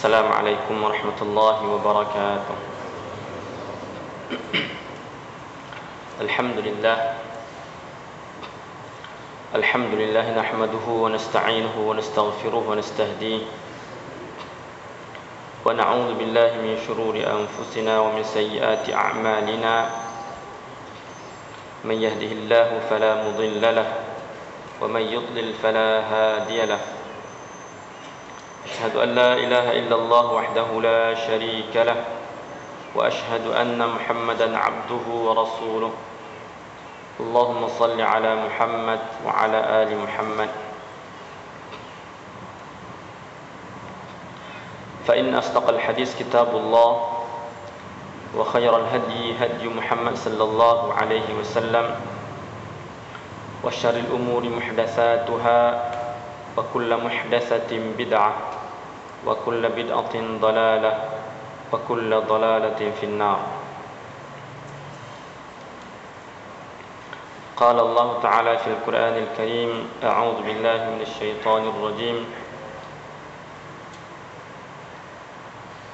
Assalamualaikum warahmatullahi wabarakatuh. Alhamdulillah nahmaduhu wa nasta'inuhu wa nastaghfiruhu wa nastahdihi wa na'udzu billahi min shururi anfusina wa min sayyiati a'malina. Man yahdihillahu fala mudilla lahu wa man yudlil fala hadiya lahu. أشهد أن لا إله إلا الله وحده لا شريك له وأشهد أن محمدا عبده ورسوله. اللهم صل على محمد وعلى آل محمد. فإن أصدق الحديث كتاب الله وخير الهدي هدي محمد صلى الله عليه وسلم وشر الأمور محدثاتها وكل محدثة بدعة وكل بدعة ضلالة وكل ضلالة في النار. قال الله تعالى في القرآن الكريم: أعوذ بالله من الشيطان الرجيم.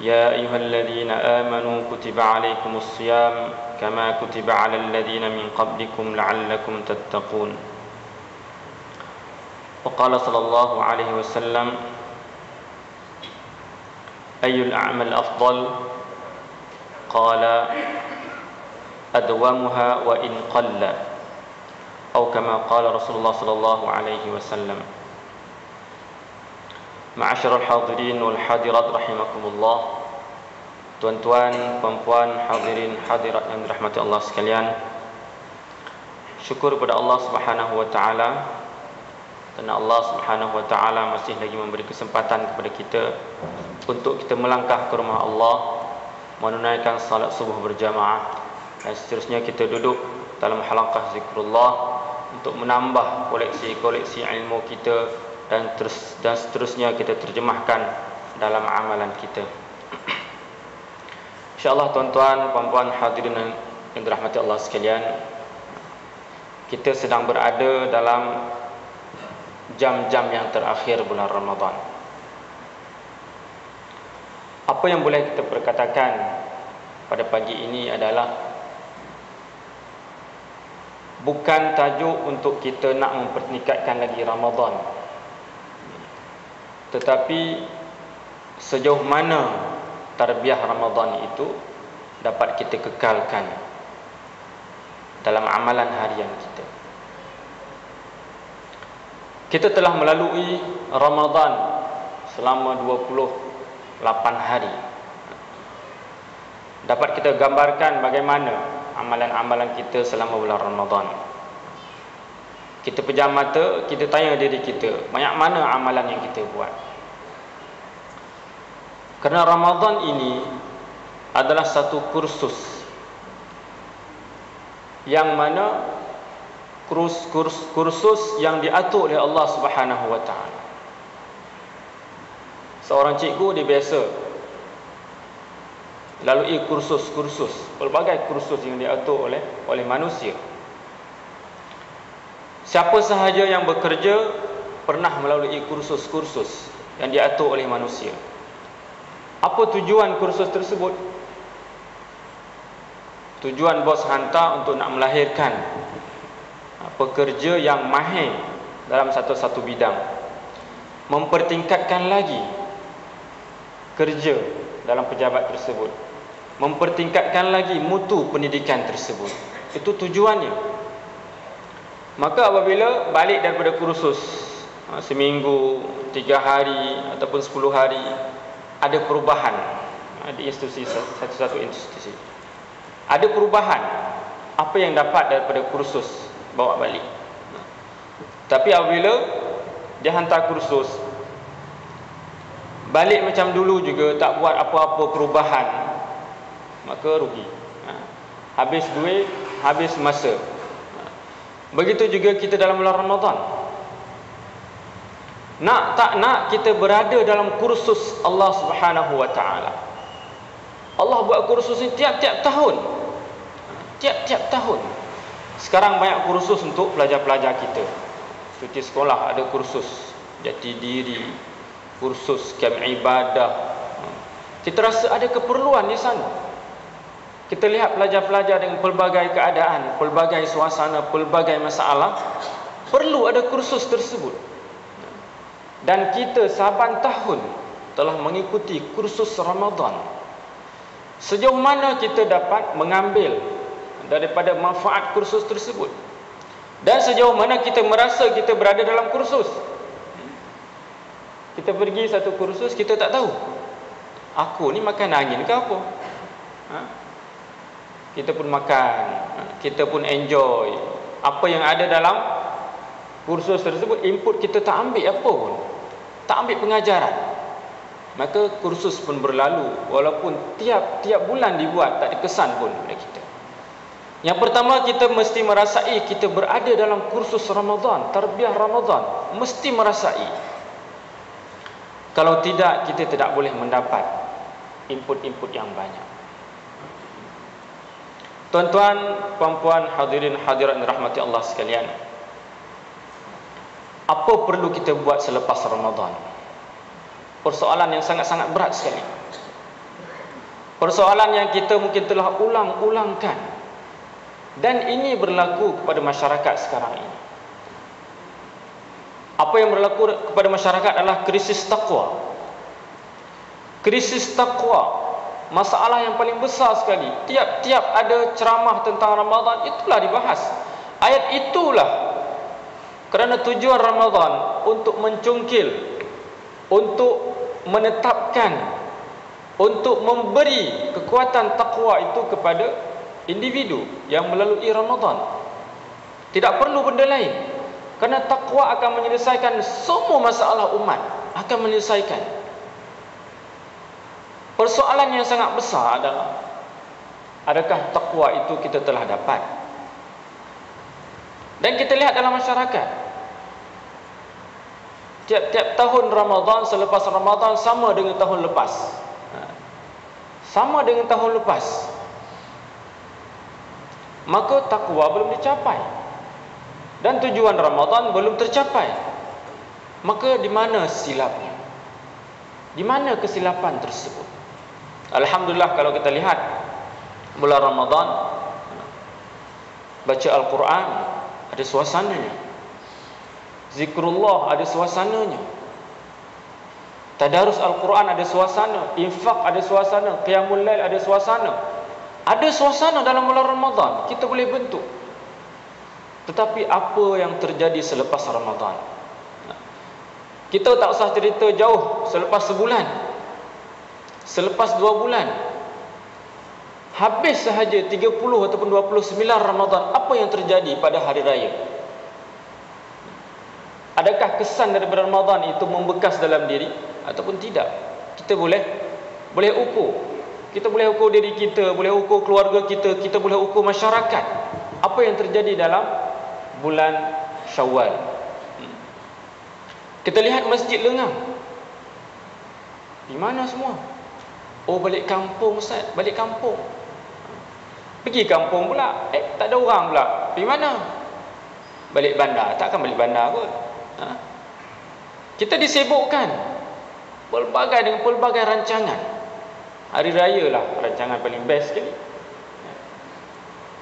يا أيها الذين آمنوا كتب عليكم الصيام كما كتب على الذين من قبلكم لعلكم تتقون. وقال صلى الله عليه وسلم: أي الأعمال أفضل؟ قال: أدومها وإن قل، أو كما قال رسول الله صلى الله عليه وسلم. معاشر الحاضرين والحاضرات رحمكم الله. Tuan-tuan, puan-puan, hadirin hadirat yang dirahmati Allah sekalian, syukur kepada Allah Subhanahu wa taala kerana Allah Subhanahu wa taala masih lagi memberi kesempatan kepada kita untuk kita melangkah ke rumah Allah, menunaikan salat subuh berjamaah, dan seterusnya kita duduk dalam halaqah zikrullah untuk menambah koleksi-koleksi ilmu kita, dan seterusnya kita terjemahkan dalam amalan kita. InsyaAllah tuan-tuan, puan-puan, hadirin yang dirahmati Allah sekalian, kita sedang berada dalam jam-jam yang terakhir bulan Ramadan. Apa yang boleh kita perkatakan pada pagi ini adalah bukan tajuk untuk kita nak mempertingkatkan lagi Ramadan, tetapi sejauh mana tarbiyah Ramadan itu dapat kita kekalkan dalam amalan harian kita. Kita telah melalui Ramadan selama 28 hari. Dapat kita gambarkan bagaimana amalan-amalan kita selama bulan Ramadan. Kita pejam mata, kita tanya diri kita, banyak mana amalan yang kita buat? Kerana Ramadan ini adalah satu kursus yang mana kursus yang diatur oleh Allah Subhanahu wa taala. Seorang cikgu dia biasa lalui kursus-kursus, pelbagai kursus yang diatur oleh manusia. Siapa sahaja yang bekerja pernah melalui kursus-kursus yang diatur oleh manusia. Apa tujuan kursus tersebut? Tujuan bos hantar untuk nak melahirkan pekerja yang mahir dalam satu-satu bidang, mempertingkatkan lagi kerja dalam pejabat tersebut, mempertingkatkan lagi mutu pendidikan tersebut. Itu tujuannya. Maka apabila balik daripada kursus seminggu, 3 hari ataupun 10 hari, ada perubahan di institusi, satu-satu institusi, ada perubahan apa yang dapat daripada kursus bawa balik. Tapi apabila dia hantar kursus balik macam dulu juga, tak buat apa-apa perubahan, maka rugi. Habis duit, habis masa. Begitu juga kita dalam bulan Ramadan. Nak tak nak kita berada dalam kursus Allah Subhanahu wa taala. Allah buat kursus ini tiap-tiap tahun. Tiap-tiap tahun. Sekarang banyak kursus untuk pelajar-pelajar kita. Cuti sekolah ada kursus jati diri, kursus kem ibadah, Kita rasa ada keperluan di sana. Kita lihat pelajar-pelajar dengan pelbagai keadaan, pelbagai suasana, pelbagai masalah, perlu ada kursus tersebut. Dan kita saban tahun telah mengikuti kursus Ramadan. Sejauh mana kita dapat mengambil daripada manfaat kursus tersebut? Dan sejauh mana kita merasa kita berada dalam kursus? Kita pergi satu kursus, kita tak tahu aku ni makan angin ke apa. Kita pun makan, kita pun enjoy apa yang ada dalam kursus tersebut. Input kita tak ambil apa pun, tak ambil pengajaran. Maka kursus pun berlalu, walaupun tiap bulan dibuat, tak ada kesan pun pada kita. Yang pertama, kita mesti merasai kita berada dalam kursus Ramadan, tarbiyah Ramadan, mesti merasai. Kalau tidak, kita tidak boleh mendapat input-input yang banyak. Tuan-tuan, puan-puan, hadirin hadirat dirahmati Allah sekalian, apa perlu kita buat selepas Ramadan? Persoalan yang sangat-sangat berat sekali. Persoalan yang kita mungkin telah ulang-ulangkan. Dan ini berlaku kepada masyarakat sekarang ini. Apa yang berlaku kepada masyarakat adalah krisis taqwa. Krisis taqwa, masalah yang paling besar sekali. Tiap-tiap ada ceramah tentang Ramadan, itulah dibahas. Ayat itulah. Kerana tujuan Ramadan untuk mencungkil, untuk menetapkan, untuk memberi kekuatan takwa itu kepada individu yang melalui Ramadan. Tidak perlu benda lain. Kerana takwa akan menyelesaikan semua masalah umat, akan menyelesaikan. Persoalan yang sangat besar adalah, adakah takwa itu kita telah dapat? Dan kita lihat dalam masyarakat, tiap-tiap tahun Ramadan, selepas Ramadan sama dengan tahun lepas. Sama dengan tahun lepas. Maka takwa belum dicapai. Dan tujuan Ramadan belum tercapai. Maka di mana silapnya? Di mana kesilapan tersebut? Alhamdulillah, kalau kita lihat bulan Ramadan, baca Al-Quran ada suasananya, zikrullah ada suasananya, tadarus Al-Quran ada suasana, infak ada suasana, qiyamul lail ada suasana. Ada suasana dalam bulan Ramadan, kita boleh bentuk. Tetapi apa yang terjadi selepas Ramadan? Kita tak usah cerita jauh, selepas sebulan, selepas 2 bulan, habis sahaja 30 ataupun 29 Ramadan, apa yang terjadi pada hari raya? Adakah kesan daripada Ramadan itu membekas dalam diri ataupun tidak? Kita boleh ukur. Kita boleh ukur diri kita, boleh ukur keluarga kita, kita boleh ukur masyarakat. Apa yang terjadi dalam bulan Syawal? Kita lihat masjid lengang. Di mana semua? Oh, balik kampung Ustaz, balik kampung. Pergi kampung pula, tak ada orang pula. Pergi mana? Balik bandar. Takkan balik bandar kot. Kita disibukkan dengan pelbagai rancangan. Hari raya lah rancangan paling best sekali.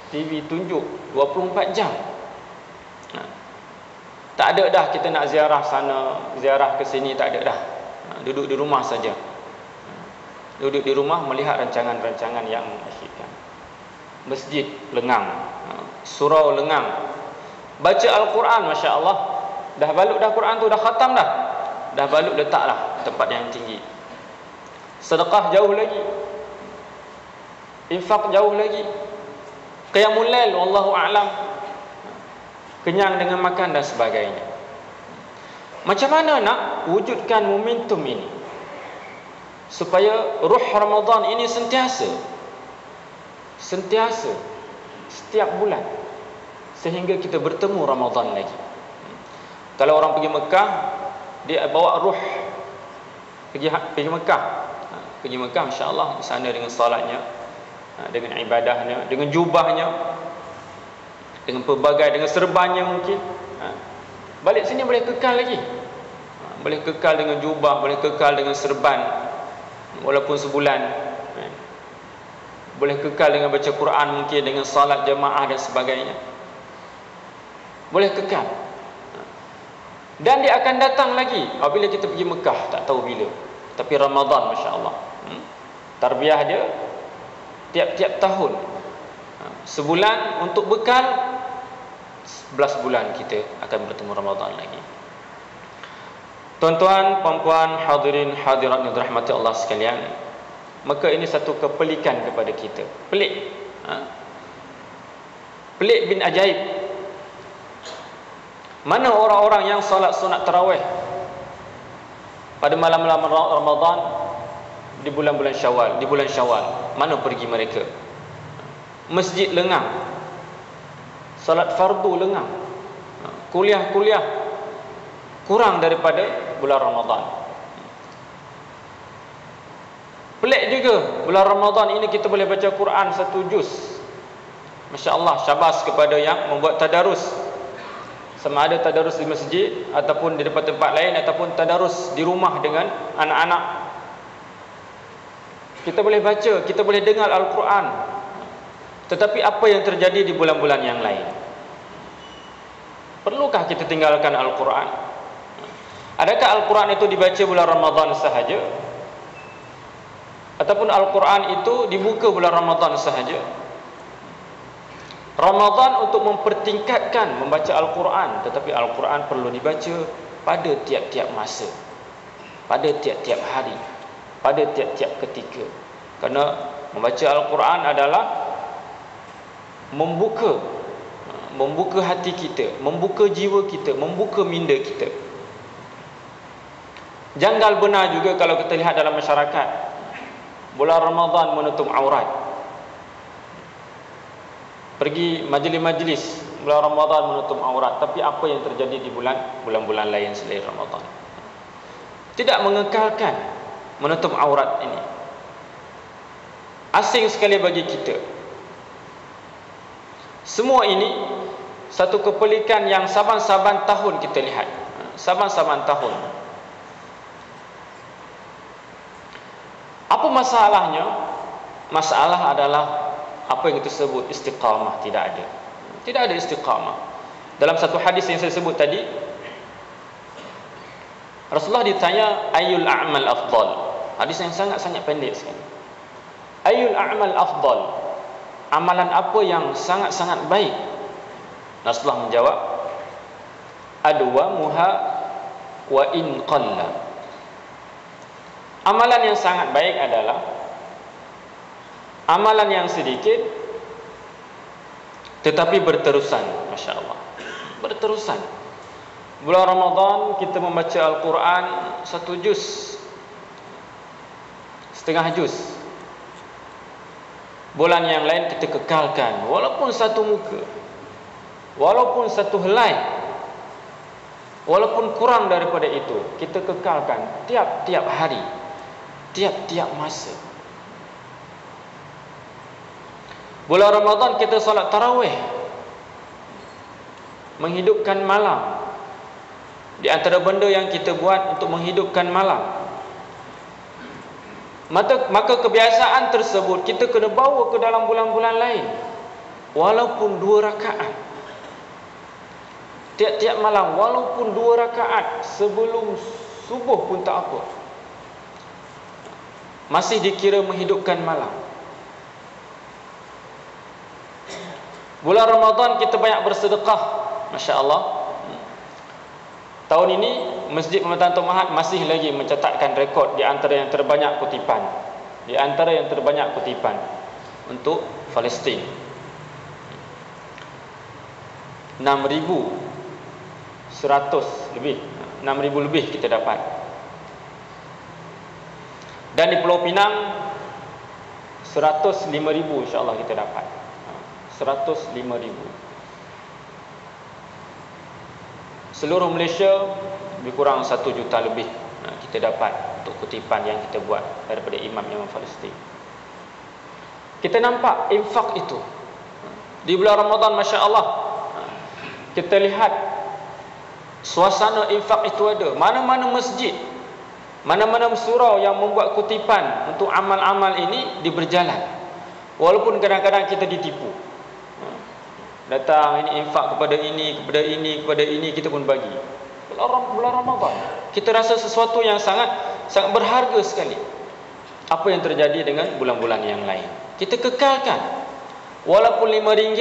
TV tunjuk 24 jam. Tak ada dah kita nak ziarah sana, ziarah ke sini, tak ada dah. Duduk di rumah saja. Duduk di rumah melihat rancangan-rancangan yang asyikkan. Masjid lengang, surau lengang. Baca Al-Quran, Masya Allah. Dah balut dah Quran tu, dah khatam dah. Dah balut letaklah tempat yang tinggi. Sedekah jauh lagi, infak jauh lagi, qiyamul lail wallahu a'lam, kenyang dengan makan dan sebagainya. Macam mana nak wujudkan momentum ini supaya ruh Ramadan ini sentiasa setiap bulan, sehingga kita bertemu Ramadan lagi. Kalau orang pergi Mekah, dia bawa ruh pergi Mekah. Pergi Mekah, insya-Allah di sana dengan salatnya, dengan ibadahnya, dengan jubahnya, dengan pelbagai, dengan serbannya mungkin. Balik sini boleh kekal lagi. Boleh kekal dengan jubah, boleh kekal dengan serban. walaupun sebulan. Boleh kekal dengan baca Quran, mungkin dengan salat jemaah dan sebagainya. Boleh kekal. Dan dia akan datang lagi apabila kita pergi Mekah, tak tahu bila. Tapi Ramadan, masya-Allah. Tarbiyah dia tiap-tiap tahun. Sebulan untuk bekal, 11 bulan kita akan bertemu Ramadan lagi. Tuan-tuan, puan-puan, hadirin hadirat yang dirahmati Allah sekalian, maka ini satu kepelikan kepada kita. Pelik. Pelik bin ajaib. Mana orang-orang yang salat sunat tarawih pada malam-malam Ramadan di bulan-bulan Syawal, di bulan Syawal, mana pergi mereka? Masjid lengang, salat fardu lengang, kuliah-kuliah kurang daripada bulan Ramadan. Pelik juga, bulan Ramadan ini kita boleh baca Quran 1 juz. Masya-Allah, syabas kepada yang membuat tadarus. Sama ada tadarus di masjid ataupun di tempat-tempat lain, ataupun tadarus di rumah dengan anak-anak. Kita boleh baca, kita boleh dengar Al-Quran. Tetapi apa yang terjadi di bulan-bulan yang lain? Perlukah kita tinggalkan Al-Quran? Adakah Al-Quran itu dibaca bulan Ramadan sahaja? Ataupun Al-Quran itu dibuka bulan Ramadan sahaja? Ramadan untuk mempertingkatkan membaca Al-Quran, tetapi Al-Quran perlu dibaca pada tiap-tiap masa, pada tiap-tiap hari, pada tiap-tiap ketika. Kerana membaca Al-Quran adalah membuka hati kita, membuka jiwa kita, membuka minda kita. Janggal benar juga kalau kita lihat dalam masyarakat, bulan Ramadan menutup aurat. Pergi majlis-majlis bulan Ramadan menutup aurat, tapi apa yang terjadi di bulan-bulan lain selain Ramadan? Tidak mengekalkan menutup aurat ini. Asing sekali bagi kita. Semua ini satu kepelikan yang saban-saban tahun kita lihat. Saban-saban tahun. Apa masalahnya? Masalah adalah apa yang kita sebut istiqamah tidak ada. Tidak ada istiqamah. Dalam satu hadis yang saya sebut tadi, Rasulullah ditanya ayyul a'mal afdal. Hadis yang sangat-sangat pendek sekali. Ayyul a'mal afdal? Amalan apa yang sangat-sangat baik? Rasulullah menjawab, adwamuha wa in qalla. Amalan yang sangat baik adalah amalan yang sedikit tetapi berterusan. Masya Allah, berterusan. Bulan Ramadan kita membaca Al-Quran 1 juz, setengah juz. Bulan yang lain kita kekalkan, walaupun satu muka, walaupun satu helai, walaupun kurang daripada itu, kita kekalkan tiap-tiap hari, tiap-tiap masa. Bulan Ramadan kita solat tarawih, menghidupkan malam. Di antara benda yang kita buat untuk menghidupkan malam, maka kebiasaan tersebut kita kena bawa ke dalam bulan-bulan lain, walaupun 2 rakaat tiap-tiap malam, walaupun 2 rakaat sebelum subuh pun tak apa, masih dikira menghidupkan malam. Bulan Ramadan kita banyak bersedekah, Masya Allah. Tahun ini Masjid Pemetaan Tok Mahat masih lagi mencatatkan rekod di antara yang terbanyak kutipan, di antara yang terbanyak kutipan untuk Palestin. 6,100 lebih, 6,000 lebih kita dapat. Dan di Pulau Pinang 105,000 insya-Allah kita dapat. 105,000. Seluruh Malaysia lebih kurang 1 juta lebih kita dapat untuk kutipan yang kita buat daripada imam-imam Palestin. Kita nampak infak itu di bulan Ramadan, Masya Allah. Kita lihat suasana infak itu ada. Mana-mana masjid Mana-mana surau yang membuat kutipan untuk amal-amal ini diberjalan. Walaupun kadang-kadang kita ditipu. Datang ini infak kepada ini, kepada ini, kepada ini, kita pun bagi. Bulan Ramadan, kita rasa sesuatu yang sangat berharga sekali. Apa yang terjadi dengan bulan-bulan yang lain? Kita kekalkan. Walaupun RM5,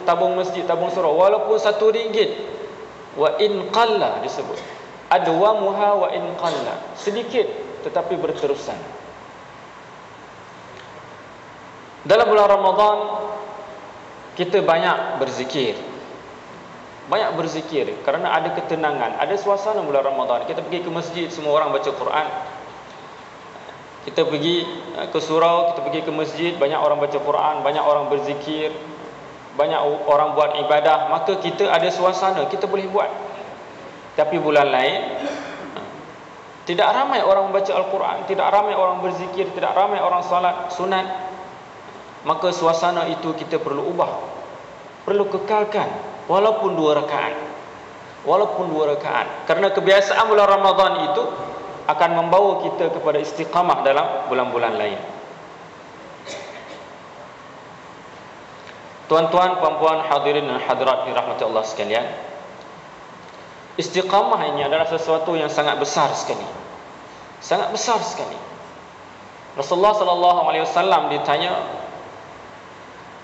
tabung masjid, tabung surau, walaupun RM1, wa in qalla disebut. Adwamuha wa in qalla. Sedikit tetapi berterusan. Dalam bulan Ramadan kita banyak berzikir. Banyak berzikir kerana ada ketenangan, ada suasana bulan Ramadan. Kita pergi ke masjid, semua orang baca Quran. Kita pergi ke surau, kita pergi ke masjid, banyak orang baca Quran, banyak orang berzikir, banyak orang buat ibadah, maka kita ada suasana, kita boleh buat. Tapi bulan lain tidak ramai orang membaca Al-Quran, tidak ramai orang berzikir, tidak ramai orang salat sunat. Maka suasana itu kita perlu ubah, perlu kekalkan, walaupun 2 rakaat. Walaupun 2 rakaat. Kerana kebiasaan bulan Ramadan itu akan membawa kita kepada istiqamah dalam bulan-bulan lain. Tuan-tuan, puan-puan, hadirin dan hadirat dirahmati Allah sekalian, istiqamah ini adalah sesuatu yang sangat besar sekali. Sangat besar sekali. Rasulullah SAW ditanya,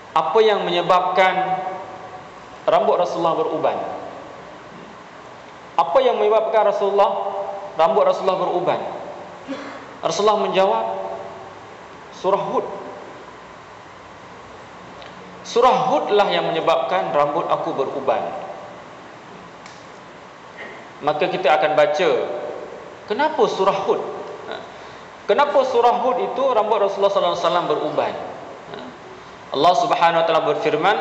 apa yang menyebabkan rambut Rasulullah beruban? Apa yang menyebabkan rambut Rasulullah beruban? Rasulullah menjawab, surah Hud. Surah Hud lah yang menyebabkan rambut aku beruban. Maka kita akan baca, kenapa surah Hud? Kenapa surah Hud itu rambut Rasulullah SAW beruban? Allah Subhanahu wa taala berfirman,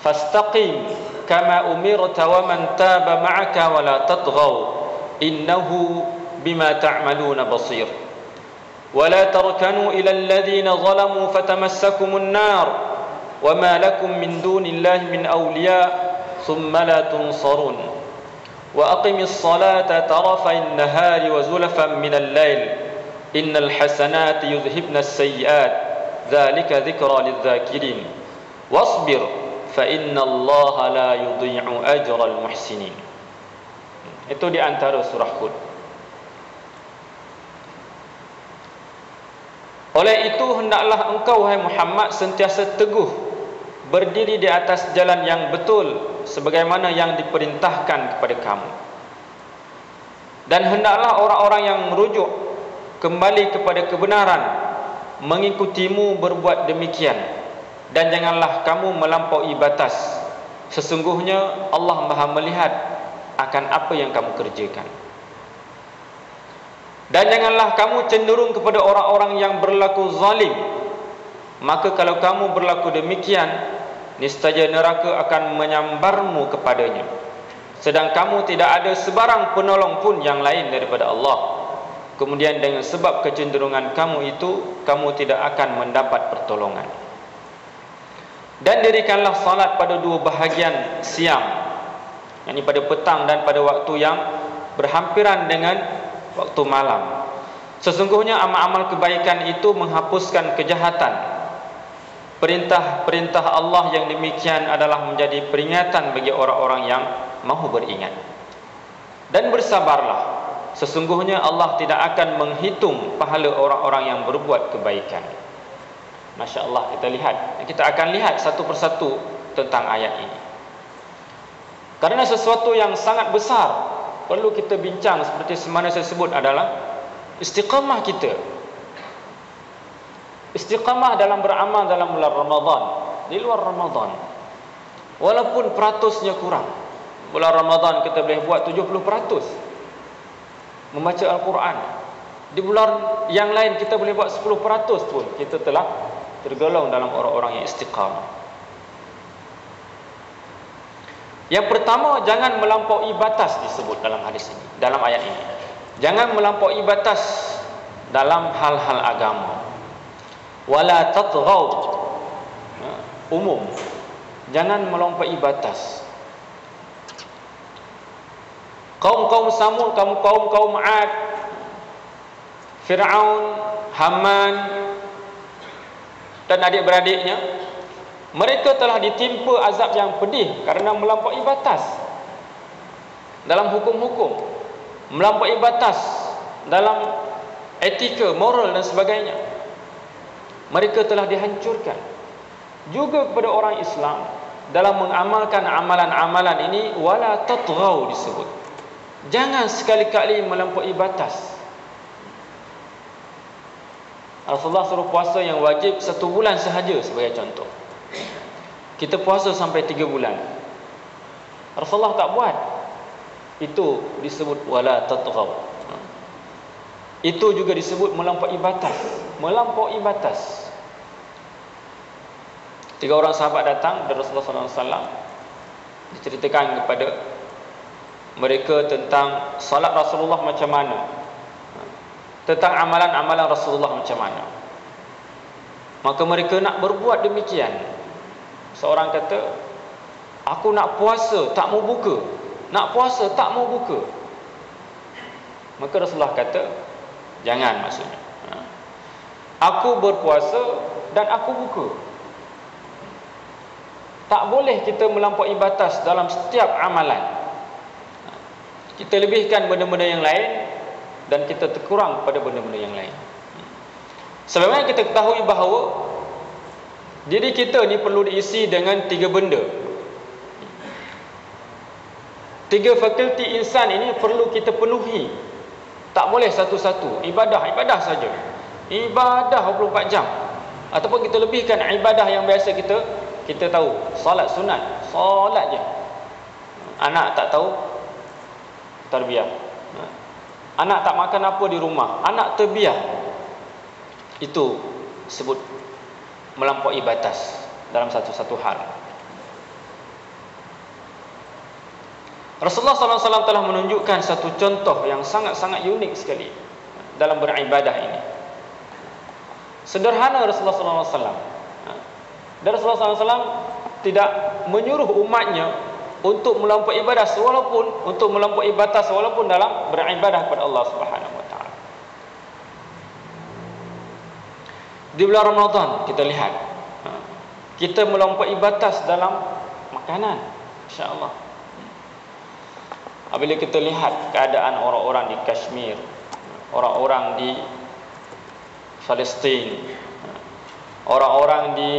fastaqim kama umirta wa man taba ma'aka wa la tatghaw innahu bima ta'maluna basir wa la tarkanu ila alladhina zalamu fatamassakumun nar wa ma lakum min dunillahi min awliya thumma la tunsarun wa aqimis salata tarafay an-nahari wa zulfan min al-lail innal hasanati yudhhibna as-sayyi'at dzalika dzikra lidz-dzakirin wasbir fa innallaha la yudhi'u ajral muhsinin. Itu di antara surah Hud. Oleh itu hendaklah engkau wahai Muhammad sentiasa teguh berdiri di atas jalan yang betul sebagaimana yang diperintahkan kepada kamu. Dan hendaklah orang-orang yang merujuk kembali kepada kebenaran mengikutimu berbuat demikian, dan janganlah kamu melampaui batas. Sesungguhnya Allah Maha melihat akan apa yang kamu kerjakan. Dan janganlah kamu cenderung kepada orang-orang yang berlaku zalim. Maka kalau kamu berlaku demikian, niscaya neraka akan menyambarmu kepadanya. Sedang kamu tidak ada sebarang penolong pun yang lain daripada Allah. Kemudian dengan sebab kecenderungan kamu itu, kamu tidak akan mendapat pertolongan. Dan dirikanlah salat pada 2 bahagian siang, yakni pada petang dan pada waktu yang berhampiran dengan waktu malam. Sesungguhnya amal-amal kebaikan itu menghapuskan kejahatan. Perintah-perintah Allah yang demikian adalah menjadi peringatan bagi orang-orang yang mahu beringat. Dan bersabarlah. Sesungguhnya Allah tidak akan menghitung pahala orang-orang yang berbuat kebaikan. Masya Allah, kita akan lihat satu persatu tentang ayat ini. Karena sesuatu yang sangat besar perlu kita bincang, seperti semana saya sebut, adalah istiqamah kita. Istiqamah dalam beramal dalam bulan Ramadan, di luar Ramadan. Walaupun peratusnya kurang. Bulan Ramadan kita boleh buat 70% membaca Al-Quran. Di bulan yang lain kita boleh buat 10% pun kita telah tergolong dalam orang-orang yang istiqamah. Yang pertama, jangan melampaui batas disebut dalam hadis ini, dalam ayat ini. Jangan melampaui batas dalam hal-hal agama. Wala tatghaw, umum. Jangan melampaui batas. Kaum-kaum Samud, kaum 'Ad, Fir'aun, Haman dan adik-beradiknya, mereka telah ditimpa azab yang pedih kerana melampaui batas dalam hukum-hukum, melampaui batas dalam etika, moral dan sebagainya. Mereka telah dihancurkan. Juga kepada orang Islam, dalam mengamalkan amalan-amalan ini, wala tatghaw disebut. Jangan sekali-kali melampaui batas. Rasulullah suruh puasa yang wajib 1 bulan sahaja sebagai contoh. Kita puasa sampai 3 bulan. Rasulullah tak buat. Itu disebut wala tatghaw. Itu juga disebut melampaui batas. Melampaui batas. 3 orang sahabat datang dari Rasulullah SAW, diceritakan kepada mereka tentang salat Rasulullah macam mana, tentang amalan-amalan Rasulullah macam mana. Maka mereka nak berbuat demikian. Seorang kata, aku nak puasa tak mau buka, nak puasa tak mau buka. Maka Rasulullah kata, jangan, maksudnya, aku berpuasa dan aku buka. Tak boleh kita melampaui batas dalam setiap amalan. Kita lebihkan benda-benda yang lain dan kita terkurang pada benda-benda yang lain. Sebabnya kita ketahui bahawa diri kita ni perlu diisi dengan 3 benda. 3 fakulti insan ini perlu kita penuhi. Tak boleh satu-satu. Ibadah saja. Ibadah 24 jam. Ataupun kita lebihkan ibadah yang biasa kita tahu, solat sunat, solat je. Anak tak tahu, tarbiyah. Anak tak makan apa di rumah, anak terbiah. Itu sebut melampaui batas dalam satu-satu hal. Rasulullah SAW telah menunjukkan satu contoh yang sangat-sangat unik sekali dalam beribadah ini. Sederhana Rasulullah SAW. Dan Rasulullah SAW tidak menyuruh umatnya untuk melampaui batas, walaupun untuk melampaui batas walaupun dalam beribadah kepada Allah Subhanahu Wa Taala. Di bulan Ramadan kita lihat, kita melampaui batas dalam makanan, insya-Allah. Apabila kita lihat keadaan orang-orang di Kashmir, orang-orang di Palestin, orang-orang di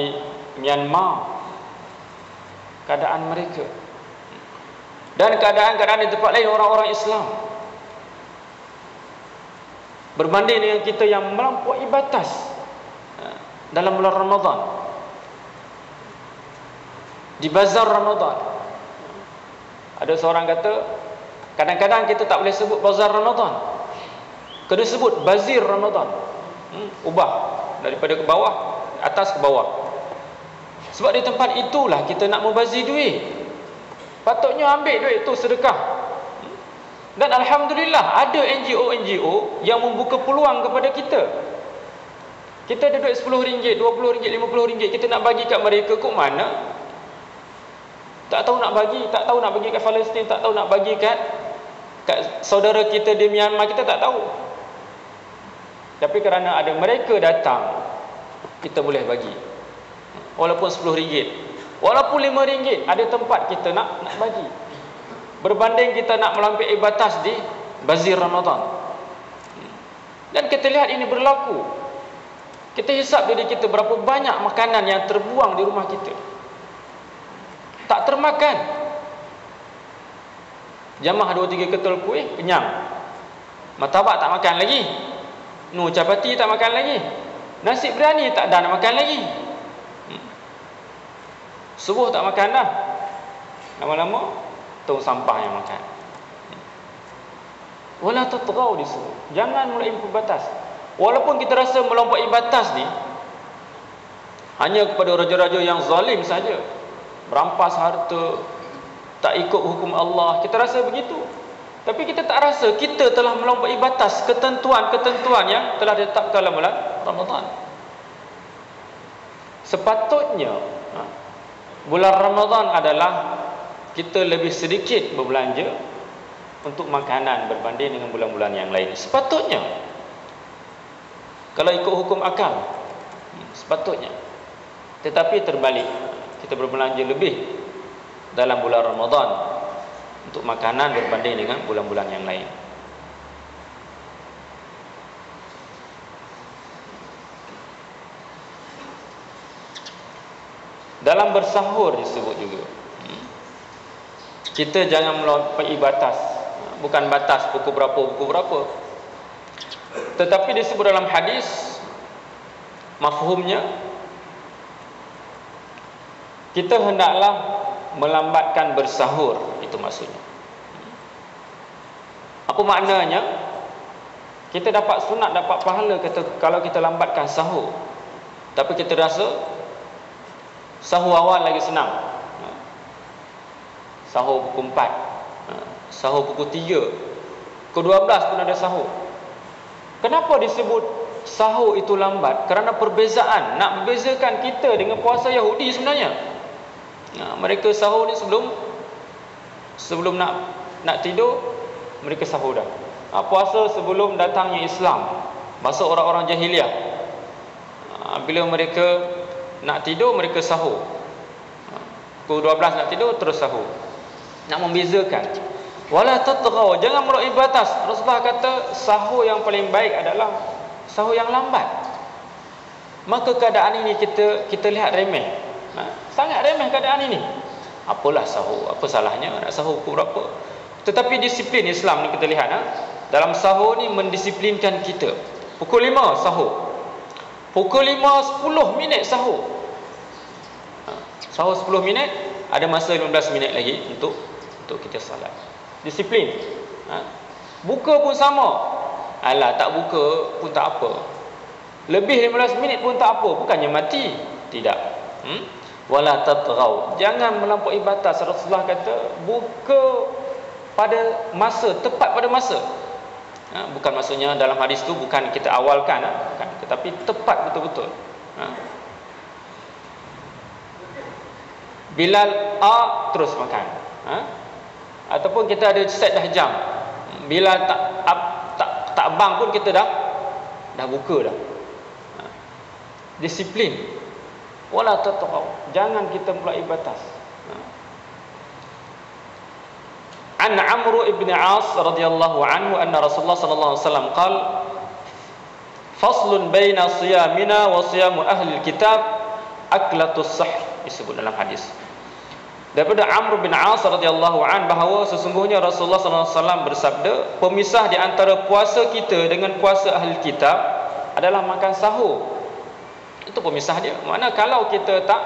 Myanmar, keadaan mereka, dan keadaan-keadaan di tempat lain orang-orang Islam, berbanding dengan kita yang melampaui batas dalam bulan Ramadan, di bazar Ramadan. Ada seorang kata, kadang-kadang kita tak boleh sebut bazar Ramadan, kena sebut bazir Ramadan. Ubah daripada ke bawah, atas ke bawah. Sebab di tempat itulah kita nak membazir duit. Patutnya ambil duit itu sedekah. Dan Alhamdulillah ada NGO yang membuka peluang kepada kita. Kita ada duit RM10, RM20, RM50, kita nak bagi kat mereka, kok mana? Tak tahu nak bagi, tak tahu nak bagi kat Palestin, tak tahu nak bagi kat saudara kita di Myanmar, kita tak tahu. Tapi kerana ada mereka datang, kita boleh bagi. Walaupun RM10, walaupun RM5, ada tempat kita nak bagi. Berbanding kita nak melampaui batas di bazir Ramadan. Dan kita lihat ini berlaku. Kita hisap diri kita berapa banyak makanan yang terbuang di rumah kita, tak termakan. Jamah 2-3 ketul kuih, kenyang. Martabak tak makan lagi, capati tak makan lagi, nasi biryani tak ada nak makan lagi. Subuh tak makan dah, lama-lama tong sampah yang makan. Wala tatghaw disebut. Jangan melampaui batas. Walaupun kita rasa melampaui batas ni hanya kepada raja-raja yang zalim saja, berampas harta, tak ikut hukum Allah, kita rasa begitu. Tapi kita tak rasa kita telah melampaui batas ketentuan-ketentuan yang telah ditetapkan dalam bulan Ramadan. Sepatutnya bulan Ramadan adalah kita lebih sedikit berbelanja, untuk makanan berbanding dengan bulan-bulan yang lain. Sepatutnya, kalau ikut hukum akal, sepatutnya. Tetapi terbalik, kita berbelanja lebih dalam bulan Ramadan untuk makanan berbanding dengan bulan-bulan yang lain. Dalam bersahur disebut juga, kita jangan melampaui batas. Bukan batas pukul berapa, tetapi disebut dalam hadis, mafhumnya, kita hendaklah melambatkan bersahur. Itu maksudnya. Apa maknanya? Kita dapat sunat, dapat pahala kalau kita lambatkan sahur. Tapi kita rasa sahur awal lagi senang. Sahur pukul 4, sahur pukul 3, pukul 12 pun ada sahur. Kenapa disebut sahur itu lambat? Kerana perbezaan. Nak membezakan kita dengan puasa Yahudi sebenarnya. Mereka sahur ni sebelum nak tidur, mereka sahur dah. Puasa sebelum datangnya Islam, masa orang-orang jahiliah. Bila mereka nak tidur, mereka sahur. Pukul 12 nak tidur, terus sahur. Nak membezakan. Wala tatghaw, jangan melampaui batas. Rasulullah kata sahur yang paling baik adalah sahur yang lambat. Maka keadaan ini kita lihat remeh. Sangat remeh keadaan ini. Apalah sahur, apa salahnya nak sahur pukul berapa? Tetapi disiplin Islam ni kita lihat, dalam sahur ni mendisiplinkan kita. Pukul 5 sahur, pukul 5 10 minit sahur. Sahur 10 minit, ada masa 15 minit lagi untuk kita salat. Disiplin. Buka pun sama. Alah, tak buka pun tak apa. Lebih 15 minit pun tak apa, bukannya mati. Tidak. Wala tatghaw, jangan melampaui batas. Rasulullah kata buka pada masa, tepat pada masa. Bukan maksudnya dalam hadis tu bukan kita awalkan, bukan, tetapi tepat betul-betul. Bilal terus makan. Ataupun kita ada set dah jam. Bila tak bang pun kita dah buka dah. Disiplin. Wala tatghaw, jangan kita melampaui batas. An Amr ibn As radhiyallahu anhu anna Rasulullah sallallahu alaihi wasallam qala faslun baina siyamina wa siyamu ahli alkitab aklatus sahr, disebut dalam hadis. Daripada Amr bin As radhiyallahu an bahawa sesungguhnya Rasulullah sallallahu alaihi wasallam bersabda, pemisah di antara puasa kita dengan puasa ahli kitab adalah makan sahur. Itu pemisah dia. Makna kalau kita tak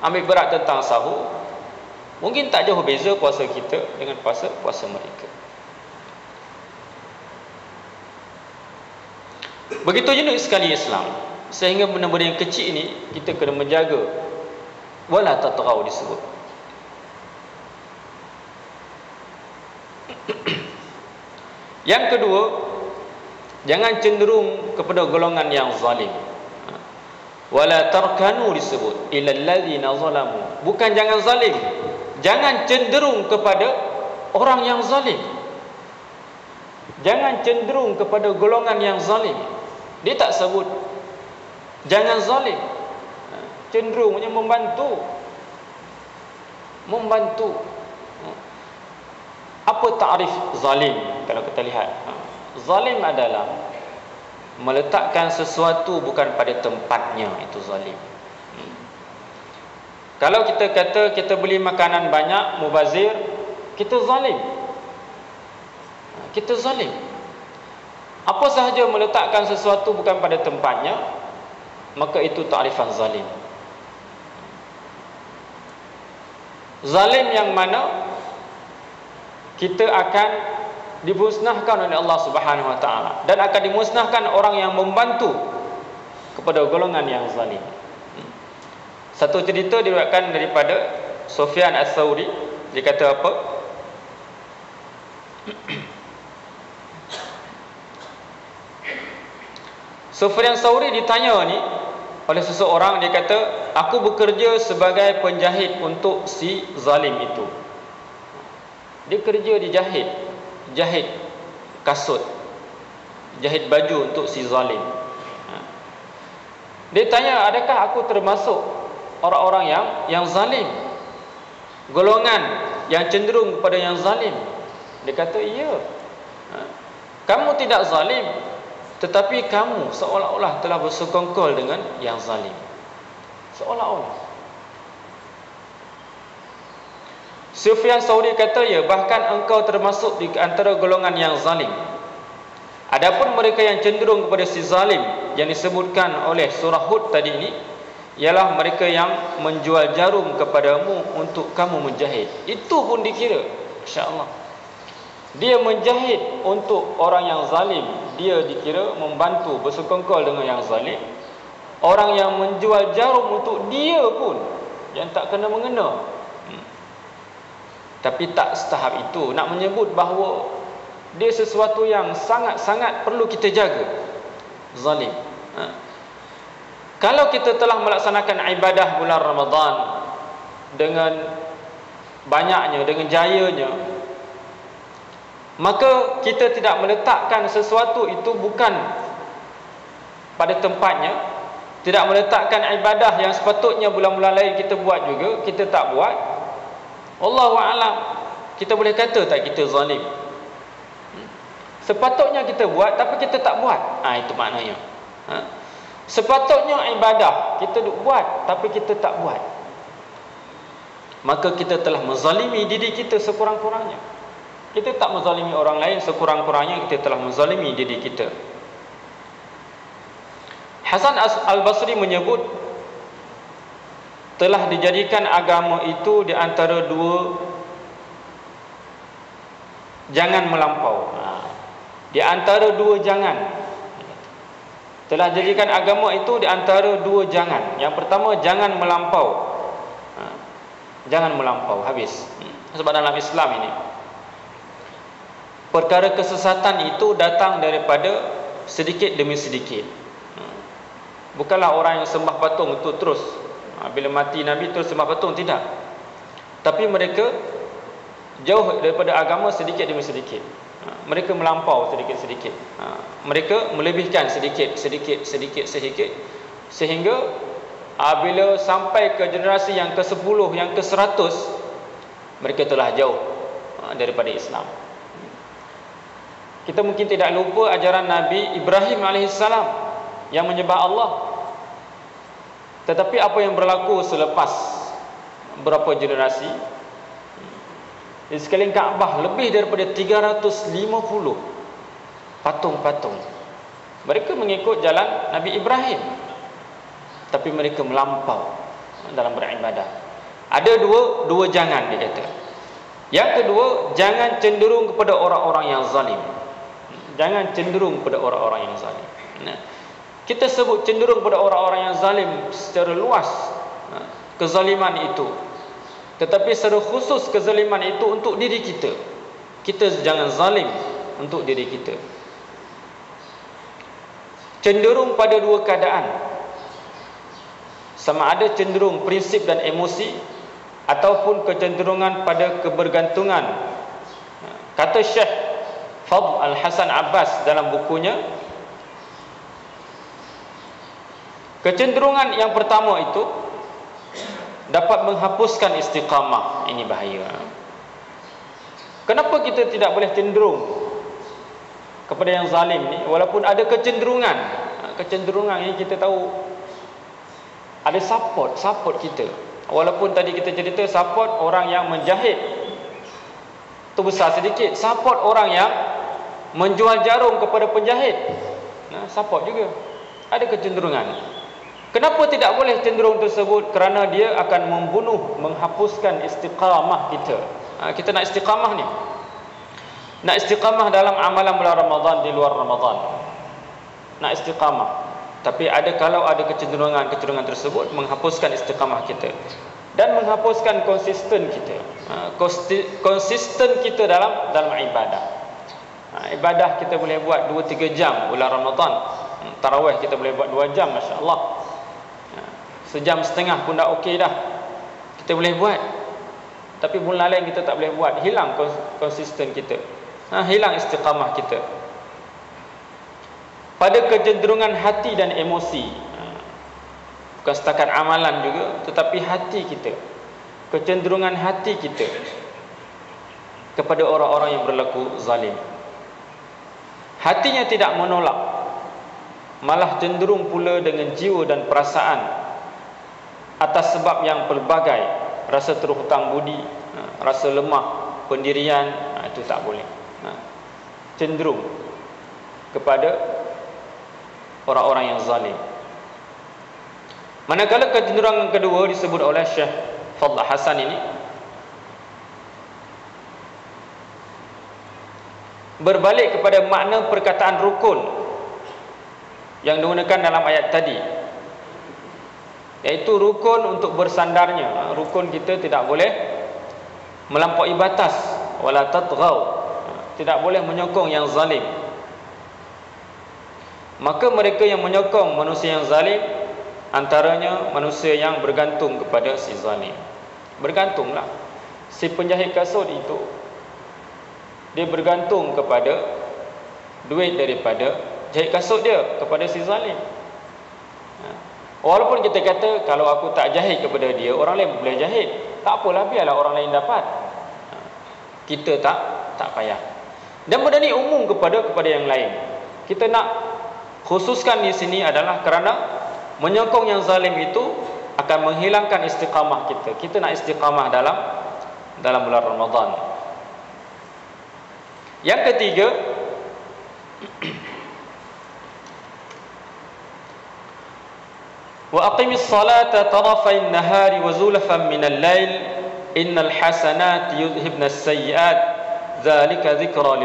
ambil berat tentang sahur, mungkin tak jauh beza puasa kita dengan puasa mereka. Begitu juga sekali Islam. Sehingga benda-benda yang kecil ini kita kena menjaga. Wala tatghaw disebut. Yang kedua, jangan cenderung kepada golongan yang zalim. Wala tarkanu disebut ilal ladzina zalamu. Bukan jangan zalim, jangan cenderung kepada orang yang zalim. Jangan cenderung kepada golongan yang zalim. Dia tak sebut jangan zalim, cenderungnya membantu. Apa takrif zalim? Kalau kita lihat, zalim adalah meletakkan sesuatu bukan pada tempatnya, itu zalim. Kalau kita kata kita beli makanan banyak, mubazir, kita zalim. Kita zalim. Apa sahaja meletakkan sesuatu bukan pada tempatnya, maka itu takrifan zalim. Zalim yang mana kita akan dimusnahkan oleh Allah Subhanahu wa taala, dan akan dimusnahkan orang yang membantu kepada golongan yang zalim. Satu cerita diriwayatkan daripada Sufyan Ats-Tsauri, dia kata apa? Sufyan Ats-Tsauri ditanya ni oleh seseorang, dia kata, aku bekerja sebagai penjahit untuk si zalim itu. Dia kerja dijahit jahit kasut, jahit baju untuk si zalim. Dia tanya, adakah aku termasuk orang-orang yang zalim, golongan yang cenderung kepada yang zalim? Dia kata, iya. Kamu tidak zalim, tetapi kamu seolah-olah telah bersekongkol dengan yang zalim. Seolah-olah. Sufyan Tsauri kata, ya, bahkan engkau termasuk di antara golongan yang zalim. Adapun mereka yang cenderung kepada si zalim yang disebutkan oleh surah Hud tadi ini, ialah mereka yang menjual jarum kepadamu untuk kamu menjahit. Itu pun dikira, insya-Allah, dia menjahit untuk orang yang zalim, dia dikira membantu bersekongkol dengan yang zalim. Orang yang menjual jarum untuk dia pun yang tak kena mengena. Tapi tak setahap itu, nak menyebut bahawa dia sesuatu yang sangat-sangat perlu kita jaga, zalim. Kalau kita telah melaksanakan ibadah bulan Ramadan dengan banyaknya, dengan jayanya, maka kita tidak meletakkan sesuatu itu bukan pada tempatnya, tidak meletakkan ibadah yang sepatutnya bulan-bulan lain kita buat juga, kita tak buat. Wallahu a'lam, kita boleh kata tak kita zalim? Sepatutnya kita buat tapi kita tak buat. Itu maknanya. Sepatutnya ibadah kita buat tapi kita tak buat. Maka kita telah menzalimi diri kita sekurang-kurangnya. Kita tak menzalimi orang lain, sekurang-kurangnya kita telah menzalimi diri kita. Hasan Al-Basri menyebut telah dijadikan agama itu di antara dua jangan melampau. Di antara dua jangan. Telah jadikan agama itu di antara dua jangan. Yang pertama, jangan melampau. Jangan melampau, habis. Sebab dalam Islam ini, perkara kesesatan itu datang daripada sedikit demi sedikit. Bukanlah orang yang sembah patung itu terus, bila mati Nabi terus sembah patung, tidak. Tapi mereka jauh daripada agama sedikit demi sedikit. Mereka melampau sedikit-sedikit. Mereka melebihkan sedikit-sedikit sehingga bila sampai ke generasi yang ke-10, yang ke-100, mereka telah jauh daripada Islam. Kita mungkin tidak lupa ajaran Nabi Ibrahim AS yang menyembah Allah. Tetapi apa yang berlaku selepas berapa generasi? Di sekeliling Kaabah lebih daripada 350 patung-patung. Mereka mengikut jalan Nabi Ibrahim, tapi mereka melampau dalam beribadah. Ada dua jangan, dia kata. Yang kedua, jangan cenderung kepada orang-orang yang zalim. Jangan cenderung kepada orang-orang yang zalim. Kita sebut cenderung kepada orang-orang yang zalim secara luas, kezaliman itu. Tetapi secara khusus kezaliman itu untuk diri kita. Kita jangan zalim untuk diri kita. Cenderung pada dua keadaan. Sama ada cenderung prinsip dan emosi, ataupun kecenderungan pada kebergantungan. Kata Syekh Fadl Al-Hasan Abbas dalam bukunya, kecenderungan yang pertama itu dapat menghapuskan istiqamah. Ini bahaya. Kenapa kita tidak boleh cenderung kepada yang zalim ni, walaupun ada kecenderungan ini kita tahu ada support kita. Walaupun tadi kita cerita support orang yang menjahit itu besar sedikit, support orang yang menjual jarum kepada penjahit, support juga. Ada kecenderungan. Kenapa tidak boleh cenderung tersebut? Kerana dia akan membunuh, menghapuskan istiqamah kita. Kita nak istiqamah ni, nak istiqamah dalam amalan bulan Ramadan, di luar Ramadan, nak istiqamah. Tapi kalau ada kecenderungan tersebut menghapuskan istiqamah kita dan menghapuskan konsisten kita. Konsisten kita dalam ibadah. Ibadah kita boleh buat 2-3 jam bulan Ramadan. Tarawih kita boleh buat 2 jam, masya-Allah. Sejam setengah pun dah okey dah, kita boleh buat. Tapi bulan lain kita tak boleh buat, hilang konsisten kita. hilang istiqamah kita. Pada kecenderungan hati dan emosi, bukan setakat amalan juga, tetapi hati kita, kecenderungan hati kita kepada orang-orang yang berlaku zalim. Hatinya tidak menolak, malah cenderung pula dengan jiwa dan perasaan atas sebab yang pelbagai, rasa terhutang budi, rasa lemah pendirian, itu tak boleh. Cenderung kepada orang-orang yang zalim. Manakala kecenderungan kedua disebut oleh Syekh Fadl Hasan ini berbalik kepada makna perkataan rukun yang digunakan dalam ayat tadi, iaitu rukun untuk bersandarnya. Rukun kita tidak boleh melampaui batas, wala tatghaw, tidak boleh menyokong yang zalim. Maka mereka yang menyokong manusia yang zalim, antaranya manusia yang bergantung kepada si zalim. Bergantunglah. Si penjahit kasut itu, dia bergantung kepada duit daripada jahit kasut dia kepada si zalim. Walaupun kita kata, kalau aku tak jahit kepada dia, orang lain boleh jahit, tak apalah, biarlah orang lain dapat, kita tak payah. Dan benda ni umum kepada yang lain. Kita nak khususkan di sini adalah kerana menyokong yang zalim itu akan menghilangkan istiqamah kita. Kita nak istiqamah dalam bulan Ramadan. Yang ketiga, wa aqimis salata tarafay an-nahari wa zulfan min al-lail innal hasanati yudhibna as-sayyi'at dzalika dzikra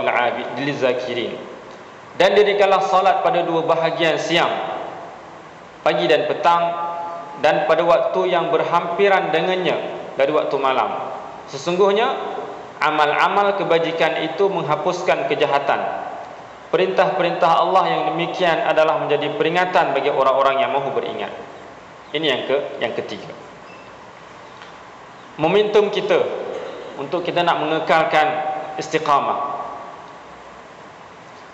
lil-zakirin. Dan dirikanlah salat pada dua bahagian siang, pagi dan petang, dan pada waktu yang berhampiran dengannya dari waktu malam. Sesungguhnya amal-amal kebajikan itu menghapuskan kejahatan. Perintah-perintah Allah yang demikian adalah menjadi peringatan bagi orang-orang yang mahu beringat. Ini yang ketiga. Momentum kita untuk kita nak mengekalkan istiqamah.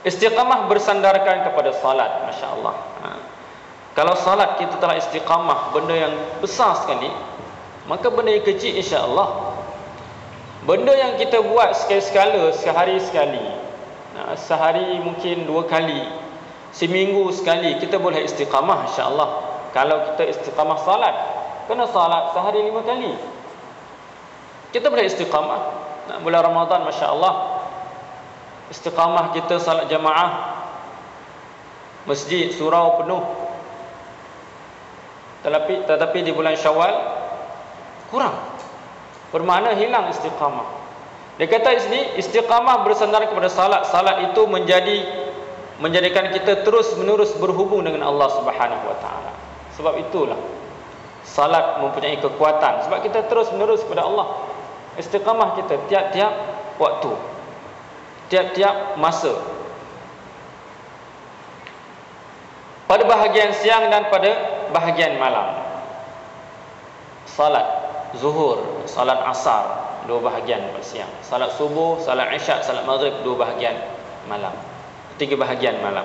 Istiqamah bersandarkan kepada salat, masya-Allah. Kalau salat kita telah istiqamah, benda yang besar sekali, maka benda yang kecil insya-Allah. Benda yang kita buat sekali-sekala, sehari sekali, sehari mungkin 2 kali, seminggu sekali, kita boleh istiqamah insya-Allah. Kalau kita istiqamah salat, kena salat sehari 5 kali, kita boleh istiqamah. Bulan Ramadan masya-Allah, istiqamah kita salat jamaah, masjid surau penuh. Tetapi di bulan Syawal kurang, bermakna hilang istiqamah. Dia kata di sini istiqamah bersandar kepada salat. Salat itu menjadikan kita terus menerus berhubung dengan Allah Subhanahu wa taala. Sebab itulah salat mempunyai kekuatan, sebab kita terus menerus kepada Allah. Istiqamah kita tiap-tiap waktu, tiap-tiap masa, pada bahagian siang dan pada bahagian malam. Salat zuhur, salat asar, 2 bahagian pada siang. Salat subuh, salat isyak, salat maghrib, 2 bahagian malam, 3 bahagian malam.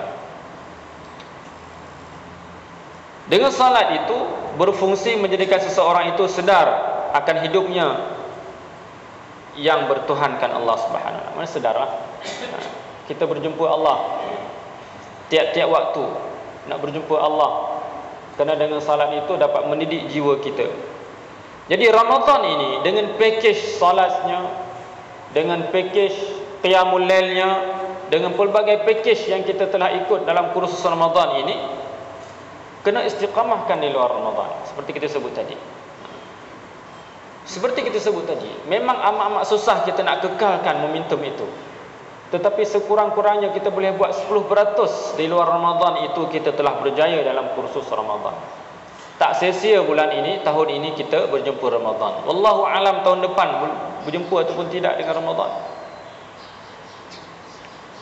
Dengan salat itu berfungsi menjadikan seseorang itu sedar akan hidupnya yang bertuhankan Allah Subhanahu wa taala. Mana sedarlah? Kita berjumpa Allah tiap-tiap waktu, nak berjumpa Allah. Kerana dengan salat itu dapat mendidik jiwa kita. Jadi Ramadan ini dengan pakej salatnya, dengan pakej qiyamul lailnya, dengan pelbagai pakej yang kita telah ikut dalam kursus Ramadan ini, kena istiqamahkan di luar Ramadan. Seperti kita sebut tadi, memang amat-amat susah kita nak kekalkan momentum itu. Tetapi sekurang-kurangnya kita boleh buat 10% di luar Ramadan, itu kita telah berjaya dalam kursus Ramadan. Tak sia-sia bulan ini, tahun ini kita berjumpa Ramadan. Wallahu alam tahun depan berjumpa ataupun tidak dengan Ramadan.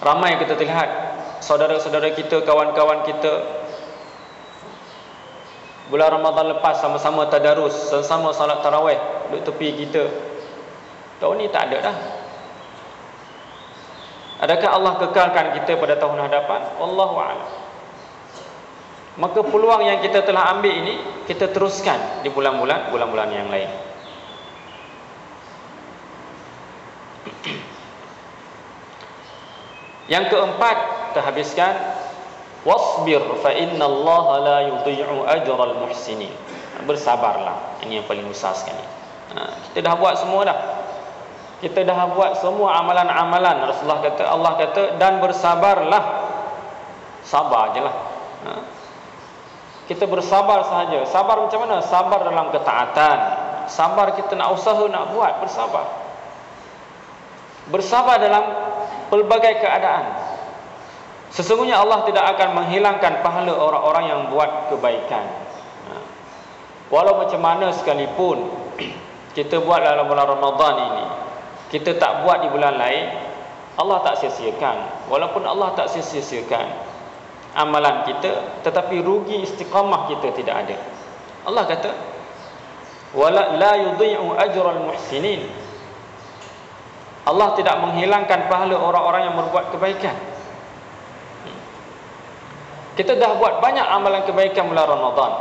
Ramai kita lihat saudara-saudara kita, kawan-kawan kita, bulan Ramadan lepas sama-sama tadarus, sama-sama salat tarawih duduk tepi kita. Tahun ni tak ada dah. Adakah Allah kekalkan kita pada tahun hadapan? Wallahu a'lam. Maka peluang yang kita telah ambil ini kita teruskan di bulan-bulan yang lain. Yang keempat, kita habiskan wasbir fa innallaha la yudhi'u ajral muhsinin. Bersabarlah. Ini yang paling besar sekali. Kita dah buat semua dah. Kita dah buat semua amalan-amalan. Rasulullah kata, Allah kata, dan bersabarlah. Sabar je lah. Kita bersabar sahaja. Sabar macam mana? Sabar dalam ketaatan. Sabar kita nak usaha nak buat. Bersabar. Bersabar dalam pelbagai keadaan. Sesungguhnya Allah tidak akan menghilangkan pahala orang-orang yang buat kebaikan. Walau macam mana sekalipun kita buat dalam bulan Ramadan ini, kita tak buat di bulan lain, Allah tak sia-siakan. Walaupun Allah tak sia-siakan amalan kita, tetapi rugi istiqamah kita tidak ada. Allah kata, wala la yudhi'u ajral muhsinin. Allah tidak menghilangkan pahala orang-orang yang berbuat kebaikan. Kita dah buat banyak amalan kebaikan bulan Ramadan.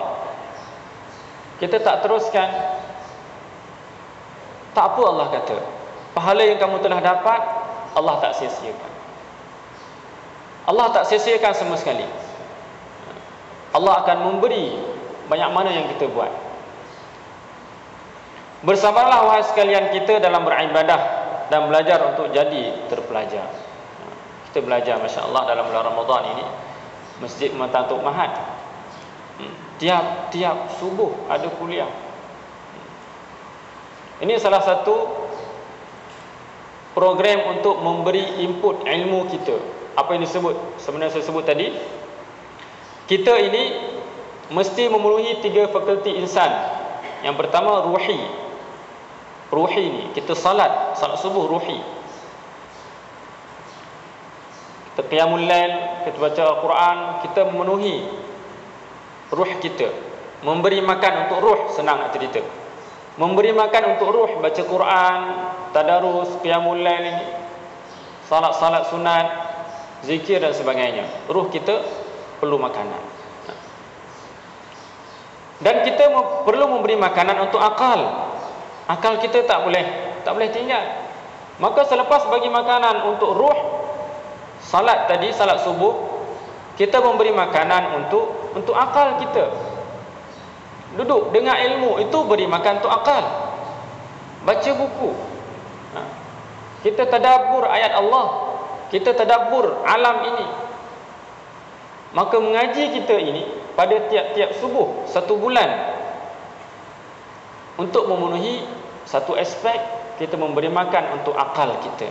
Kita tak teruskan. Tak apa, Allah kata, pahala yang kamu telah dapat, Allah tak sia-siakan. Allah tak sia-siakan sama sekali. Allah akan memberi banyak mana yang kita buat. Bersabarlah wahai sekalian kita dalam beribadah dan belajar untuk jadi terpelajar. Kita belajar, Masya Allah, dalam bulan Ramadan ini Masjid Matatuk Mahat, tiap subuh ada kuliah. Ini salah satu program untuk memberi input ilmu kita. Apa yang disebut, sebenarnya saya sebut tadi, kita ini mesti memenuhi 3 fakulti insan. Yang pertama ruhi. Ruhi ni kita salat subuh ruhi. Kita qiyamul lail, kita baca Al-Quran, kita memenuhi ruh kita. Memberi makan untuk ruh, senang nak cerita. Memberi makan untuk ruh, baca Quran, tadarus, qiyamul lail ini, salat-salat sunat, zikir dan sebagainya. Ruh kita perlu makanan. Dan kita perlu memberi makanan untuk akal. Akal kita tak boleh tinggal. Maka selepas bagi makanan untuk ruh, salat tadi, salat subuh, kita memberi makanan untuk akal kita. Duduk dengar ilmu, itu beri makan untuk akal. Baca buku, kita tadabbur ayat Allah, kita tadabbur alam ini. Maka mengaji kita ini pada tiap-tiap subuh 1 bulan, untuk memenuhi satu aspek, kita memberi makan untuk akal kita.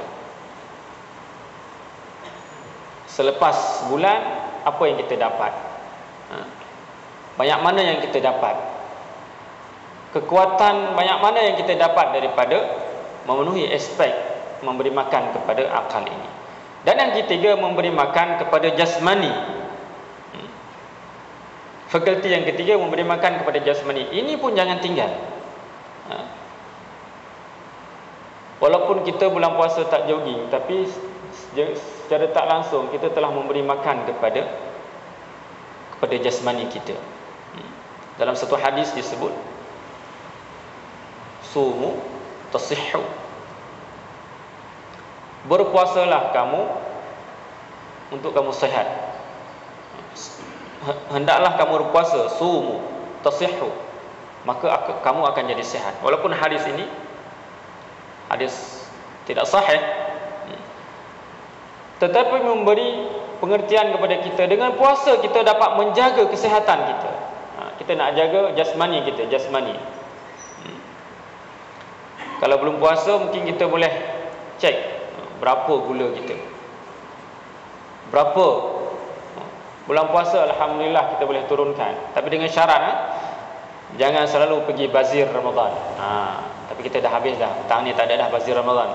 Selepas bulan, apa yang kita dapat? Banyak mana yang kita dapat? Kekuatan banyak mana yang kita dapat daripada memenuhi aspek memberi makan kepada akal ini. Dan yang ketiga, memberi makan kepada jasmani. Fakulti yang ketiga, memberi makan kepada jasmani. Ini pun jangan tinggal. Walaupun kita bulan puasa tak jogging, tapi secara tak langsung kita telah memberi makan kepada jasmani kita. Dalam satu hadis disebut, sumu tasihhu. Berpuasalah kamu untuk kamu sihat. Hendaklah kamu berpuasa, sumu tasihhu, maka kamu akan jadi sihat. Walaupun hadis ini hadis tidak sahih, tetapi memberi pengertian kepada kita, dengan puasa kita dapat menjaga kesihatan kita. Kita nak jaga jasmani kita, jasmani. Kalau belum puasa, mungkin kita boleh cek berapa gula kita, berapa. Bulan puasa alhamdulillah kita boleh turunkan, tapi dengan syarat jangan selalu pergi bazir Ramadan. Tapi kita dah habis dah, tahun ni tak ada dah bazir Ramadan.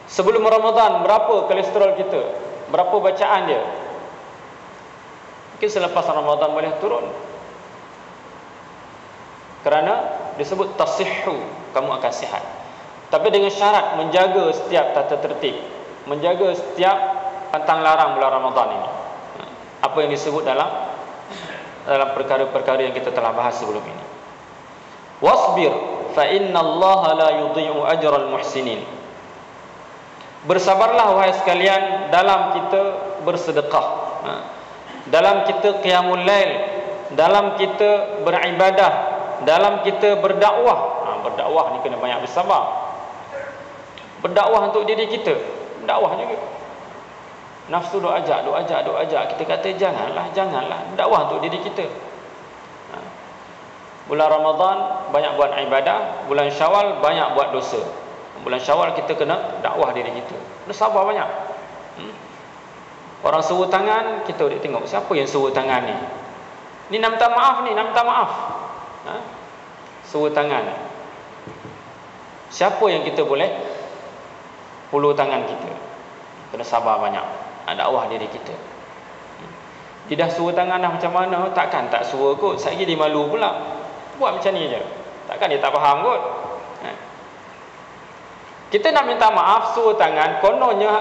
Sebelum Ramadan, berapa kolesterol kita, berapa bacaan dia, mungkin selepas Ramadan boleh turun. Kerana disebut tasihhu, kamu akan sihat. Tapi dengan syarat menjaga setiap tata tertib, menjaga setiap pantang larang bulan Ramadan ini. Apa yang disebut dalam perkara-perkara yang kita telah bahas sebelum ini. Wasbir fa innallaha la yudhi'u ajral muhsinin. Bersabarlah wahai sekalian dalam kita bersedekah, dalam kita qiyamul lail, dalam kita beribadah, dalam kita berdakwah. Berdakwah ni kena banyak bersabar. Berdakwah untuk diri kita, dakwah juga. Nafsu duk ajak. Kita kata janganlah. Dakwah untuk diri kita. Bulan Ramadan banyak buat ibadah, bulan Syawal banyak buat dosa. Bulan Syawal kita kena dakwah diri kita. Kena sabar banyak. Orang seru tangan, kita boleh tengok siapa yang seru tangan ni. Ni nak minta maaf ni, nak minta maaf. Seru tangan. Siapa yang kita boleh puluh tangan kita? Kena sabar banyak. Dakwah diri kita. Dia dah suruh tangan dah macam mana, takkan tak suruh kot. Sekali dia malu pula. Buat macam ni je. Takkan dia tak faham kot. Kita nak minta maaf, suruh tangan, kononnya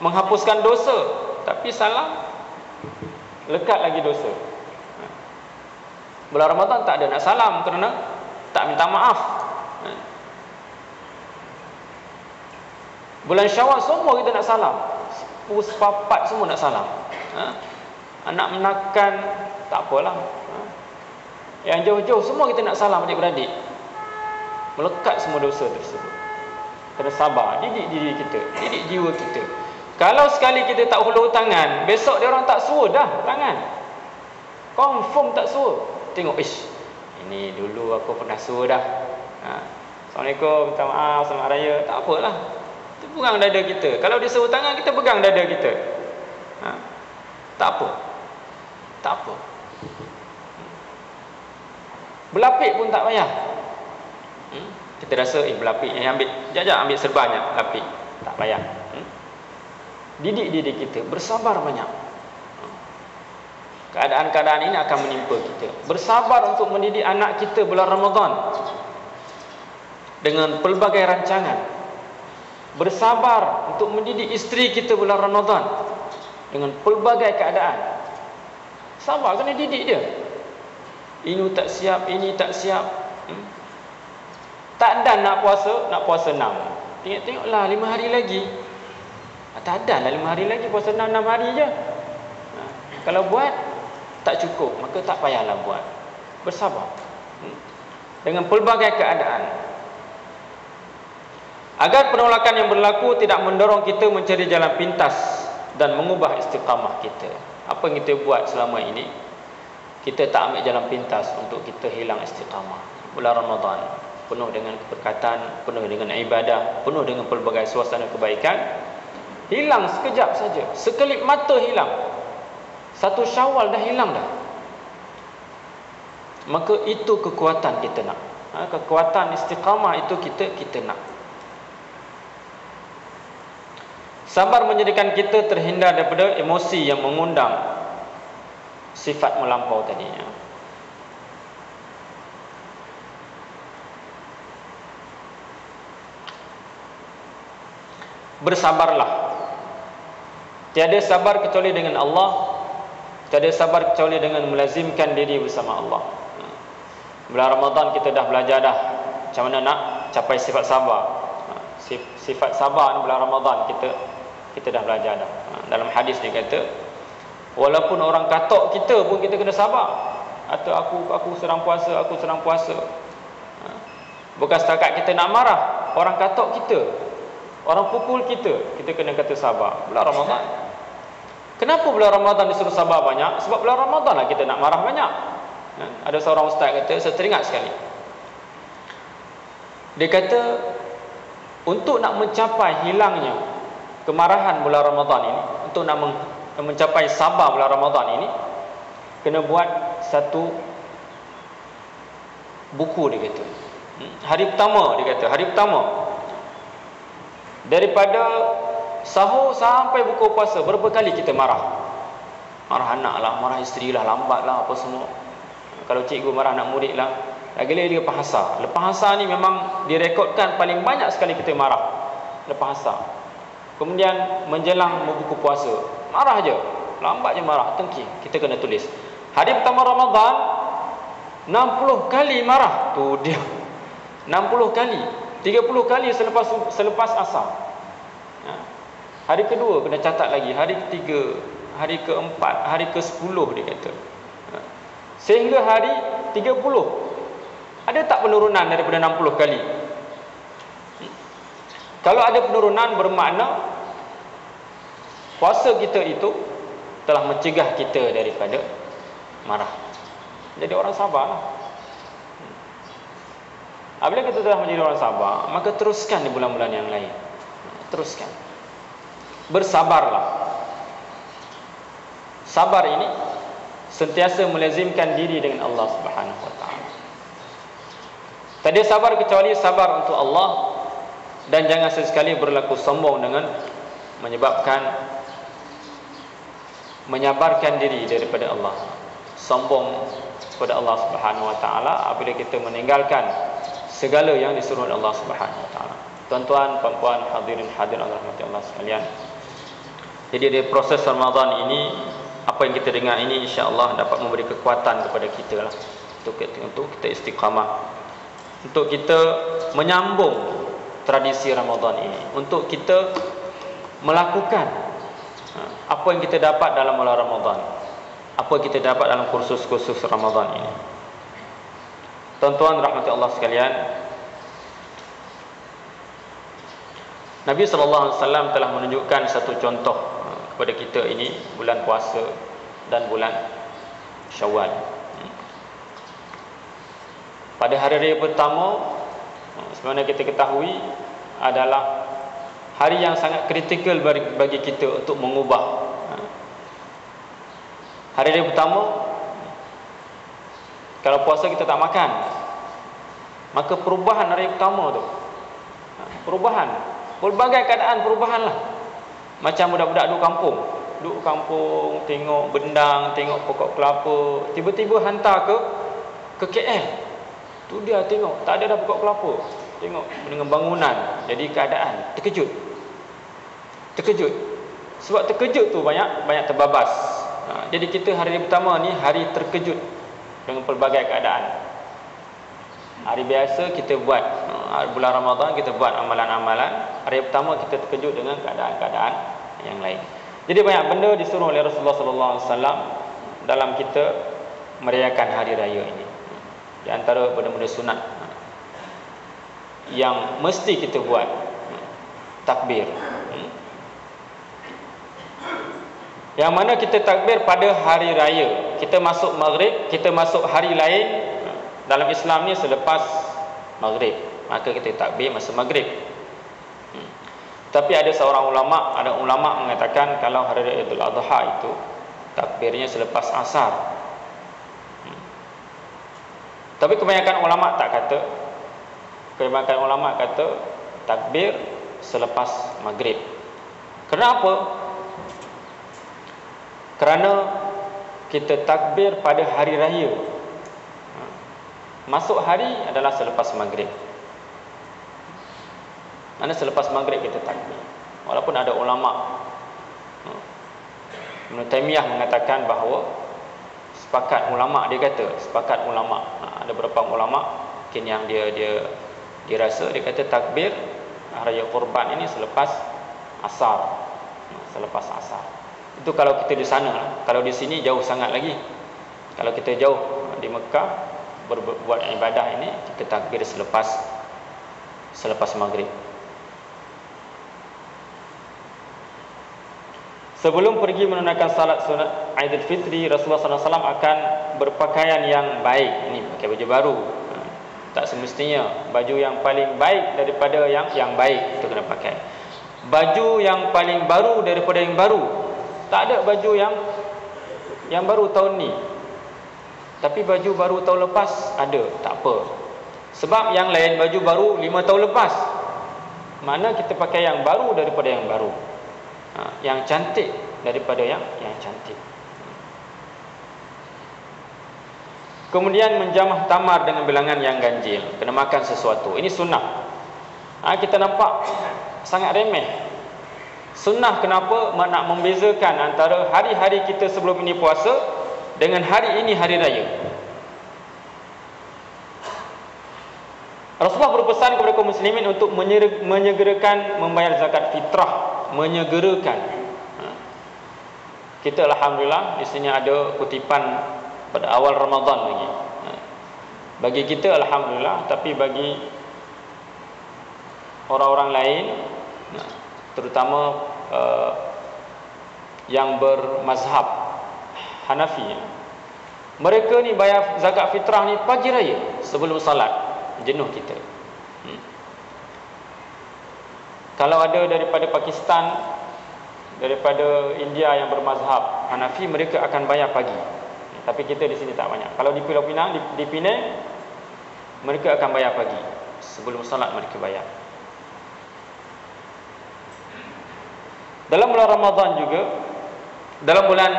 menghapuskan dosa, tapi salah, lekat lagi dosa. Bulan Ramadan tak ada nak salam kerana tak minta maaf. Bulan Syawal semua kita nak salam. Sepapat semua nak salam. Anak menakan tak apalah. Yang jauh-jauh semua kita nak salam adik-beradik. Melekat semua dosa tersebut. Kena sabar, didik diri kita, didik jiwa kita. Kalau sekali kita tak hulur tangan, besok dia orang tak suruh dah tangan. Confirm tak suruh. Tengok, ini dulu aku pernah suruh dah. Assalamualaikum, minta maaf, selamat raya. Tak apalah. Kita pegang dada kita. Kalau dia suruh tangan, kita pegang dada kita. Tak apa. Tak apa. Berlapik pun tak payah. Kita rasa berlapik yang ambil, jap ambil serbanyak lapik. Tak payah. Didik diri kita, bersabar banyak. Keadaan-keadaan ini akan menimpa kita. Bersabar untuk mendidik anak kita bulan Ramadan dengan pelbagai rancangan. Bersabar untuk mendidik isteri kita bulan Ramadan dengan pelbagai keadaan. Sabar, kena didik dia. Ini tak siap, ini tak siap. Tak dan nak puasa 6. Tengok-tengoklah 5 hari lagi. Tak dan lah 5 hari lagi, puasa 6 hari je. Kalau buat tak cukup, maka tak payahlah buat. Bersabar. Dengan pelbagai keadaan. Agar penolakan yang berlaku tidak mendorong kita mencari jalan pintas dan mengubah istiqamah kita. Apa yang kita buat selama ini, kita tak ambil jalan pintas untuk kita hilang istiqamah. Bulan Ramadan penuh dengan keberkatan, penuh dengan ibadah, penuh dengan pelbagai suasana kebaikan, hilang sekejap saja, sekelip mata hilang. 1 Syawal dah hilang dah. Maka itu kekuatan kita nak. Kekuatan istiqamah itu kita nak. Sabar menjadikan kita terhindar daripada emosi yang mengundang sifat melampau tadinya. Bersabarlah. Tiada sabar kecuali dengan Allah. Tiada sabar kecuali dengan melazimkan diri bersama Allah. Bulan Ramadan kita dah belajar dah macam mana nak capai sifat sabar. Sifat sabar bulan Ramadan kita dah belajar dah. Dalam hadis dia kata, walaupun orang katok kita pun kita kena sabar. Atau aku sedang puasa. Bukan setakat kita nak marah, orang katok kita, orang pukul kita kena kata sabar. Bulan Ramadan. Kenapa bulan Ramadan disuruh sabar banyak? Sebab bulan Ramadan lah kita nak marah banyak. Ada seorang ustaz kata, saya teringat sekali. Dia kata, untuk nak mencapai hilangnya kemarahan bulan Ramadan ini, untuk nak mencapai sabar bulan Ramadan ini, kena buat satu buku, dia kata. Hari pertama, dia kata, hari pertama daripada sahur sampai buka puasa, berapa kali kita marah? Marah anak lah, marah isteri lah, lambat lah, apa semua. Kalau cikgu marah anak murid lah, Lagi-lagi lepas asar. Lepas asar ni memang direkodkan paling banyak sekali kita marah lepas asar. Kemudian menjelang berbuka puasa, marah je, lambat je marah, tengking. Kita kena tulis. Hari pertama Ramadan 60 kali marah. Tu dia. 60 kali. 30 kali selepas asar. Ha? Hari kedua kena catat lagi, hari ketiga, hari keempat, hari ke-10 dia kata. Ha? Sehingga hari 30. Ada tak penurunan daripada 60 kali? Kalau ada penurunan, bermakna puasa kita itu telah mencegah kita daripada marah. Jadi orang sabarlah. Apabila kita telah menjadi orang sabar, maka teruskan di bulan-bulan yang lain. Teruskan. Bersabarlah. Sabar ini sentiasa melazimkan diri dengan Allah Subhanahu wa taala. Tak ada sabar kecuali sabar untuk Allah, dan jangan sesekali berlaku sombong dengan menyabarkan diri daripada Allah. Sombong kepada Allah Subhanahu wa taala apabila kita meninggalkan segala yang disuruh oleh Allah Subhanahu wa taala. Tuan-tuan, puan-puan, hadirin hadirat rahmati Allah sekalian. Jadi di proses Ramadan ini, apa yang kita dengar ini insya-Allah dapat memberi kekuatan kepada kita lah, untuk kita istiqamah, untuk kita menyambung tradisi Ramadan ini, untuk kita melakukan apa yang kita dapat dalam bulan Ramadan, apa yang kita dapat dalam kursus-kursus Ramadan ini. Tuan-tuan rahmati Allah sekalian, Nabi SAW telah menunjukkan satu contoh kepada kita ini, bulan puasa dan bulan Syawal. Pada hari raya pertama, sebenarnya kita ketahui adalah hari yang sangat kritikal bagi kita untuk mengubah. Hari raya pertama, kalau puasa kita tak makan, maka perubahan hari pertama tu, perubahan, pelbagai keadaan perubahan lah. Macam budak-budak duduk kampung, tengok bendang, tengok pokok kelapa, tiba-tiba hantar ke KL. Tu dia tengok, tak ada dah pokok kelapa. Tengok dengan bangunan, jadi keadaan terkejut. Sebab terkejut tu banyak terbabas. Jadi kita hari pertama ni hari terkejut dengan pelbagai keadaan. Hari biasa kita buat, bulan Ramadan kita buat amalan-amalan. Hari pertama kita terkejut dengan keadaan-keadaan yang lain. Jadi banyak benda disuruh oleh Rasulullah SAW dalam kita merayakan hari raya ini. Di antara benda-benda sunat yang mesti kita buat, takbir. Yang mana kita takbir pada hari raya. Kita masuk maghrib, kita masuk hari lain dalam Islam ni selepas maghrib, maka kita takbir masa maghrib. Tapi ada ulama mengatakan kalau hari raya Idul Adha itu takbirnya selepas asar. Tapi kebanyakan ulama kata takbir selepas maghrib. Kenapa? Kerana kita takbir pada hari raya. Masuk hari adalah selepas maghrib. Mana selepas maghrib kita takbir. Walaupun ada ulama, Ibn Taymiyah mengatakan bahawa sepakat ulama, ada beberapa ulama mungkin yang dia rasa, dia kata takbir raya Qurban ini selepas asar. Itu kalau kita di sana. Kalau di sini jauh sangat lagi. Kalau kita jauh di Mekah berbuat ibadah ini, kita takbir selepas maghrib. Sebelum pergi menunaikan salat sunat Aidil Fitri, Rasulullah SAW akan berpakaian yang baik. Ini pakai baju baru. Tak semestinya baju yang paling baik daripada yang baik itu kena pakai. Baju yang paling baru daripada yang baru. Tak ada baju yang baru tahun ni, tapi baju baru tahun lepas ada, tak apa. Sebab yang lain baju baru 5 tahun lepas. Mana kita pakai yang baru daripada yang baru, yang cantik daripada yang cantik. Kemudian menjamah tamar dengan bilangan yang ganjil, kena makan sesuatu. Ini sunnah. Kita nampak sangat remeh. Sunnah kenapa nak membezakan antara hari-hari kita sebelum ini puasa dengan hari ini hari raya. Rasulullah berpesan kepada kaum muslimin untuk menyegerakan membayar zakat fitrah, menyegerakan. Kita alhamdulillah di sini ada kutipan pada awal Ramadan lagi. Bagi kita alhamdulillah, tapi bagi orang-orang lain, terutama yang bermazhab Hanafi, mereka ni bayar zakat fitrah ni pagi raya sebelum salat. Jenuh kita. Kalau ada daripada Pakistan, daripada India yang bermazhab Hanafi, mereka akan bayar pagi. Tapi kita di sini tak banyak. Kalau di Pulau Pinang, di Penang, mereka akan bayar pagi. Sebelum salat mereka bayar. Dalam bulan Ramadan juga, dalam bulan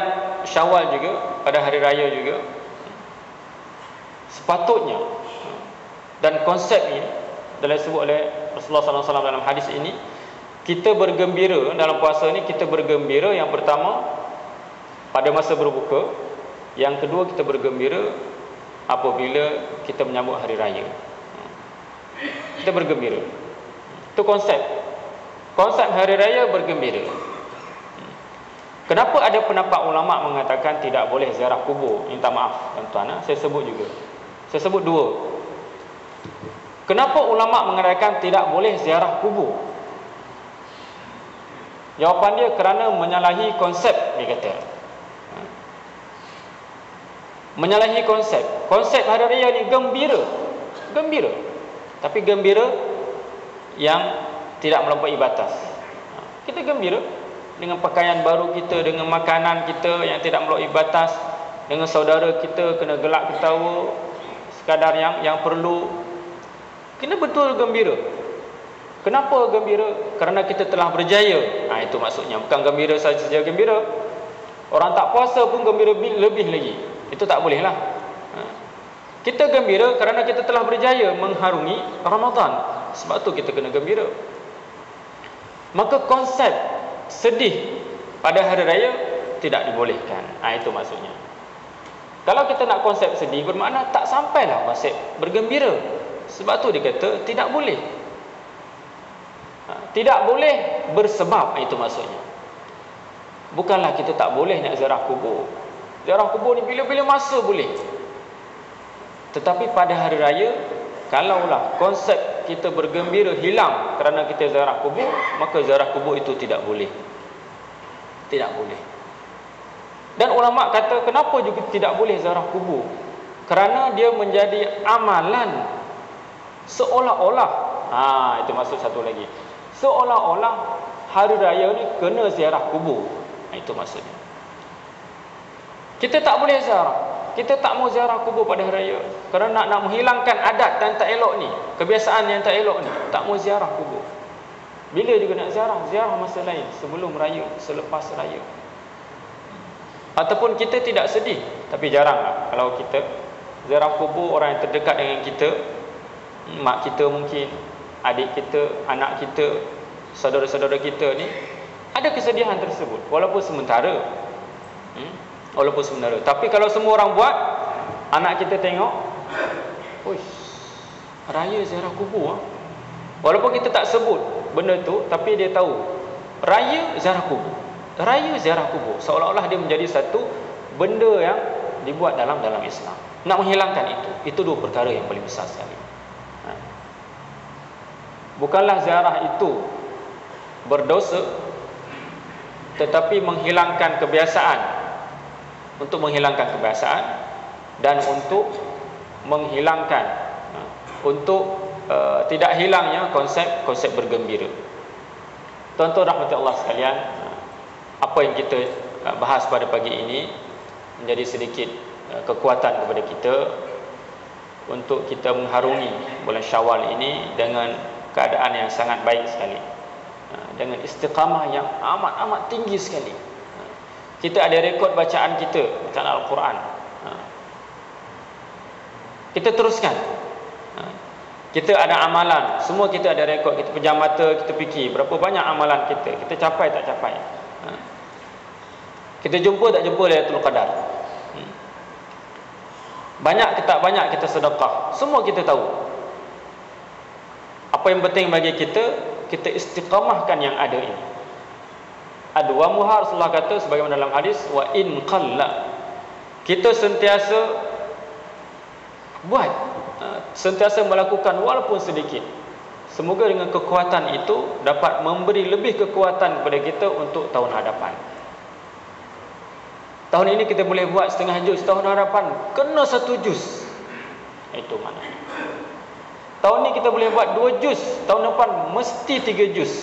Syawal juga, pada hari raya juga, sepatutnya, dan konsep ini telah disebut oleh Rasulullah SAW dalam hadis ini, kita bergembira dalam puasa ni. Kita bergembira, yang pertama pada masa berbuka, yang kedua kita bergembira apabila kita menyambut hari raya. Kita bergembira. Itu konsep hari raya, bergembira. Kenapa ada pendapat ulama mengatakan tidak boleh ziarah kubur? Minta maaf tuan-tuan, saya sebut juga. Saya sebut dua. Kenapa ulama mengatakan tidak boleh ziarah kubur? Jawapan dia kerana menyalahi konsep, dia kata. Menyalahi konsep. Konsep hari raya ni gembira. Gembira. Tapi gembira yang tidak melampaui batas. Kita gembira dengan pakaian baru kita, dengan makanan kita yang tidak melampaui batas, dengan saudara kita kena gelak ketawa sekadar yang perlu. Kena betul gembira. Kenapa gembira? Kerana kita telah berjaya. Itu maksudnya. Bukan gembira saja gembira. Orang tak puasa pun gembira lebih lagi. Itu tak boleh lah. Kita gembira kerana kita telah berjaya mengharungi Ramadan. Sebab tu kita kena gembira. Maka konsep sedih pada hari raya tidak dibolehkan. Itu maksudnya. Kalau kita nak konsep sedih, bermakna tak sampailah konsep bergembira. Sebab tu dia kata tidak boleh. Tidak boleh bersebab, itu maksudnya. Bukanlah kita tak boleh nak ziarah kubur. Ziarah kubur ni bila-bila masa boleh. Tetapi pada hari raya, kalaulah konsep kita bergembira hilang kerana kita ziarah kubur, maka ziarah kubur itu tidak boleh. Tidak boleh. Dan ulama kata kenapa juga tidak boleh ziarah kubur? Kerana dia menjadi amalan seolah-olah, itu maksud satu lagi, seolah-olah hari raya ni kena ziarah kubur. Itu maksudnya. Kita tak boleh ziarah. Kita tak mau ziarah kubur pada hari raya kerana nak menghilangkan adat dan tak elok ni, kebiasaan yang tak elok ni. Tak mau ziarah kubur. Bila juga nak ziarah? Ziarah masa lain, sebelum raya, selepas raya. Ataupun kita tidak sedih, tapi jaranglah kalau kita ziarah kubur orang yang terdekat dengan kita, mak kita mungkin, adik kita, anak kita, saudara-saudara kita ni, ada kesedihan tersebut walaupun sementara. Walaupun sementara. Tapi kalau semua orang buat, anak kita tengok, uish, raya ziarah kubur. Walaupun kita tak sebut benda tu, tapi dia tahu raya ziarah kubur. Raya ziarah kubur, seolah-olah dia menjadi satu benda yang dibuat dalam Islam. Nak menghilangkan itu dua perkara yang paling besar sekali. Bukanlah ziarah itu berdosa, tetapi menghilangkan kebiasaan. Untuk menghilangkan kebiasaan dan untuk menghilangkan, untuk tidak hilangnya konsep bergembira. Tuan-tuan rahmati Allah sekalian, apa yang kita bahas pada pagi ini menjadi sedikit kekuatan kepada kita untuk kita mengharungi bulan Syawal ini dengan keadaan yang sangat baik sekali, dengan istiqamah yang amat tinggi sekali. Kita ada rekod bacaan kita, bacaan Al-Quran. Kita teruskan. Kita ada amalan, semua kita ada rekod. Kita pejam mata, kita fikir berapa banyak amalan kita, kita capai tak capai. Kita jumpa tak jumpa Lailatul Qadar. Banyak ke tak banyak kita sedekah, semua kita tahu. Apa yang penting bagi kita, kita istiqamahkan yang ada ini. Wa muha, Rasulullah kata sebagaimana dalam hadis, wa in qalla, kita sentiasa buat, sentiasa melakukan walaupun sedikit. Semoga dengan kekuatan itu dapat memberi lebih kekuatan kepada kita untuk tahun hadapan. Tahun ini kita boleh buat setengah juz, tahun hadapan kena 1 juz. Itu mana. Tahun ini kita boleh buat 2 juz, tahun depan mesti 3 juz.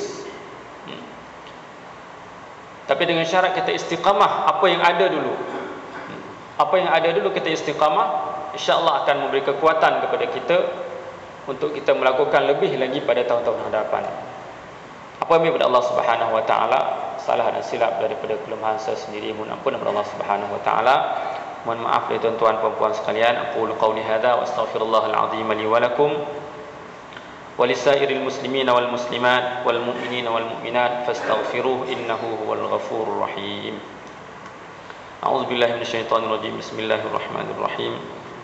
Tapi dengan syarat kita istiqamah apa yang ada dulu. Apa yang ada dulu kita istiqamah, insya-Allah akan memberi kekuatan kepada kita untuk kita melakukan lebih lagi pada tahun-tahun hadapan. Apa yang daripada Allah Subhanahu wa taala, salah dan silap daripada kelemahan saya sendiri, mohon ampun daripada Allah Subhanahu wa taala. Mohon maaf dari tuan-tuan dan puan-puan sekalian. Aqulu qawli hadza wa astaghfirullahal azim li wa lakum wa lisairil muslimin wal muslimat wal mu'minin wal mu'minat fastaghfiruhu innahu huwal ghafurur rahim. A'udzu billahi minasyaitonir rajim. Bismillahirrahmanirrahim.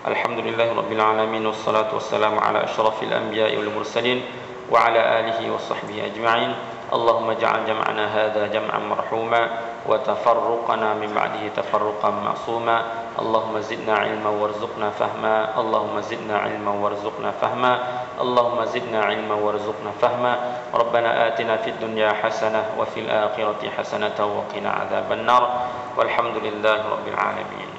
Alhamdulillahirabbil alamin wassalatu wassalamu ala asyrafil anbiya'i wal mursalin wa ala alihi wa sahbihi ajma'in. Allahumma ja'al jam'ana hadza jam'an marhuma wa tafarruqana min ba'dihi tafarruqan ma'suma. Allahumma zidna ilman warzuqna fahma. Allahumma zidna ilman warzuqna fahma. Allahumma zidna ilman warzuqna fahma. Rabbana atina fid dunya hasanah wa fil akhirati hasanatan wa qina adzabannar. Walhamdulillahi rabbil alamin.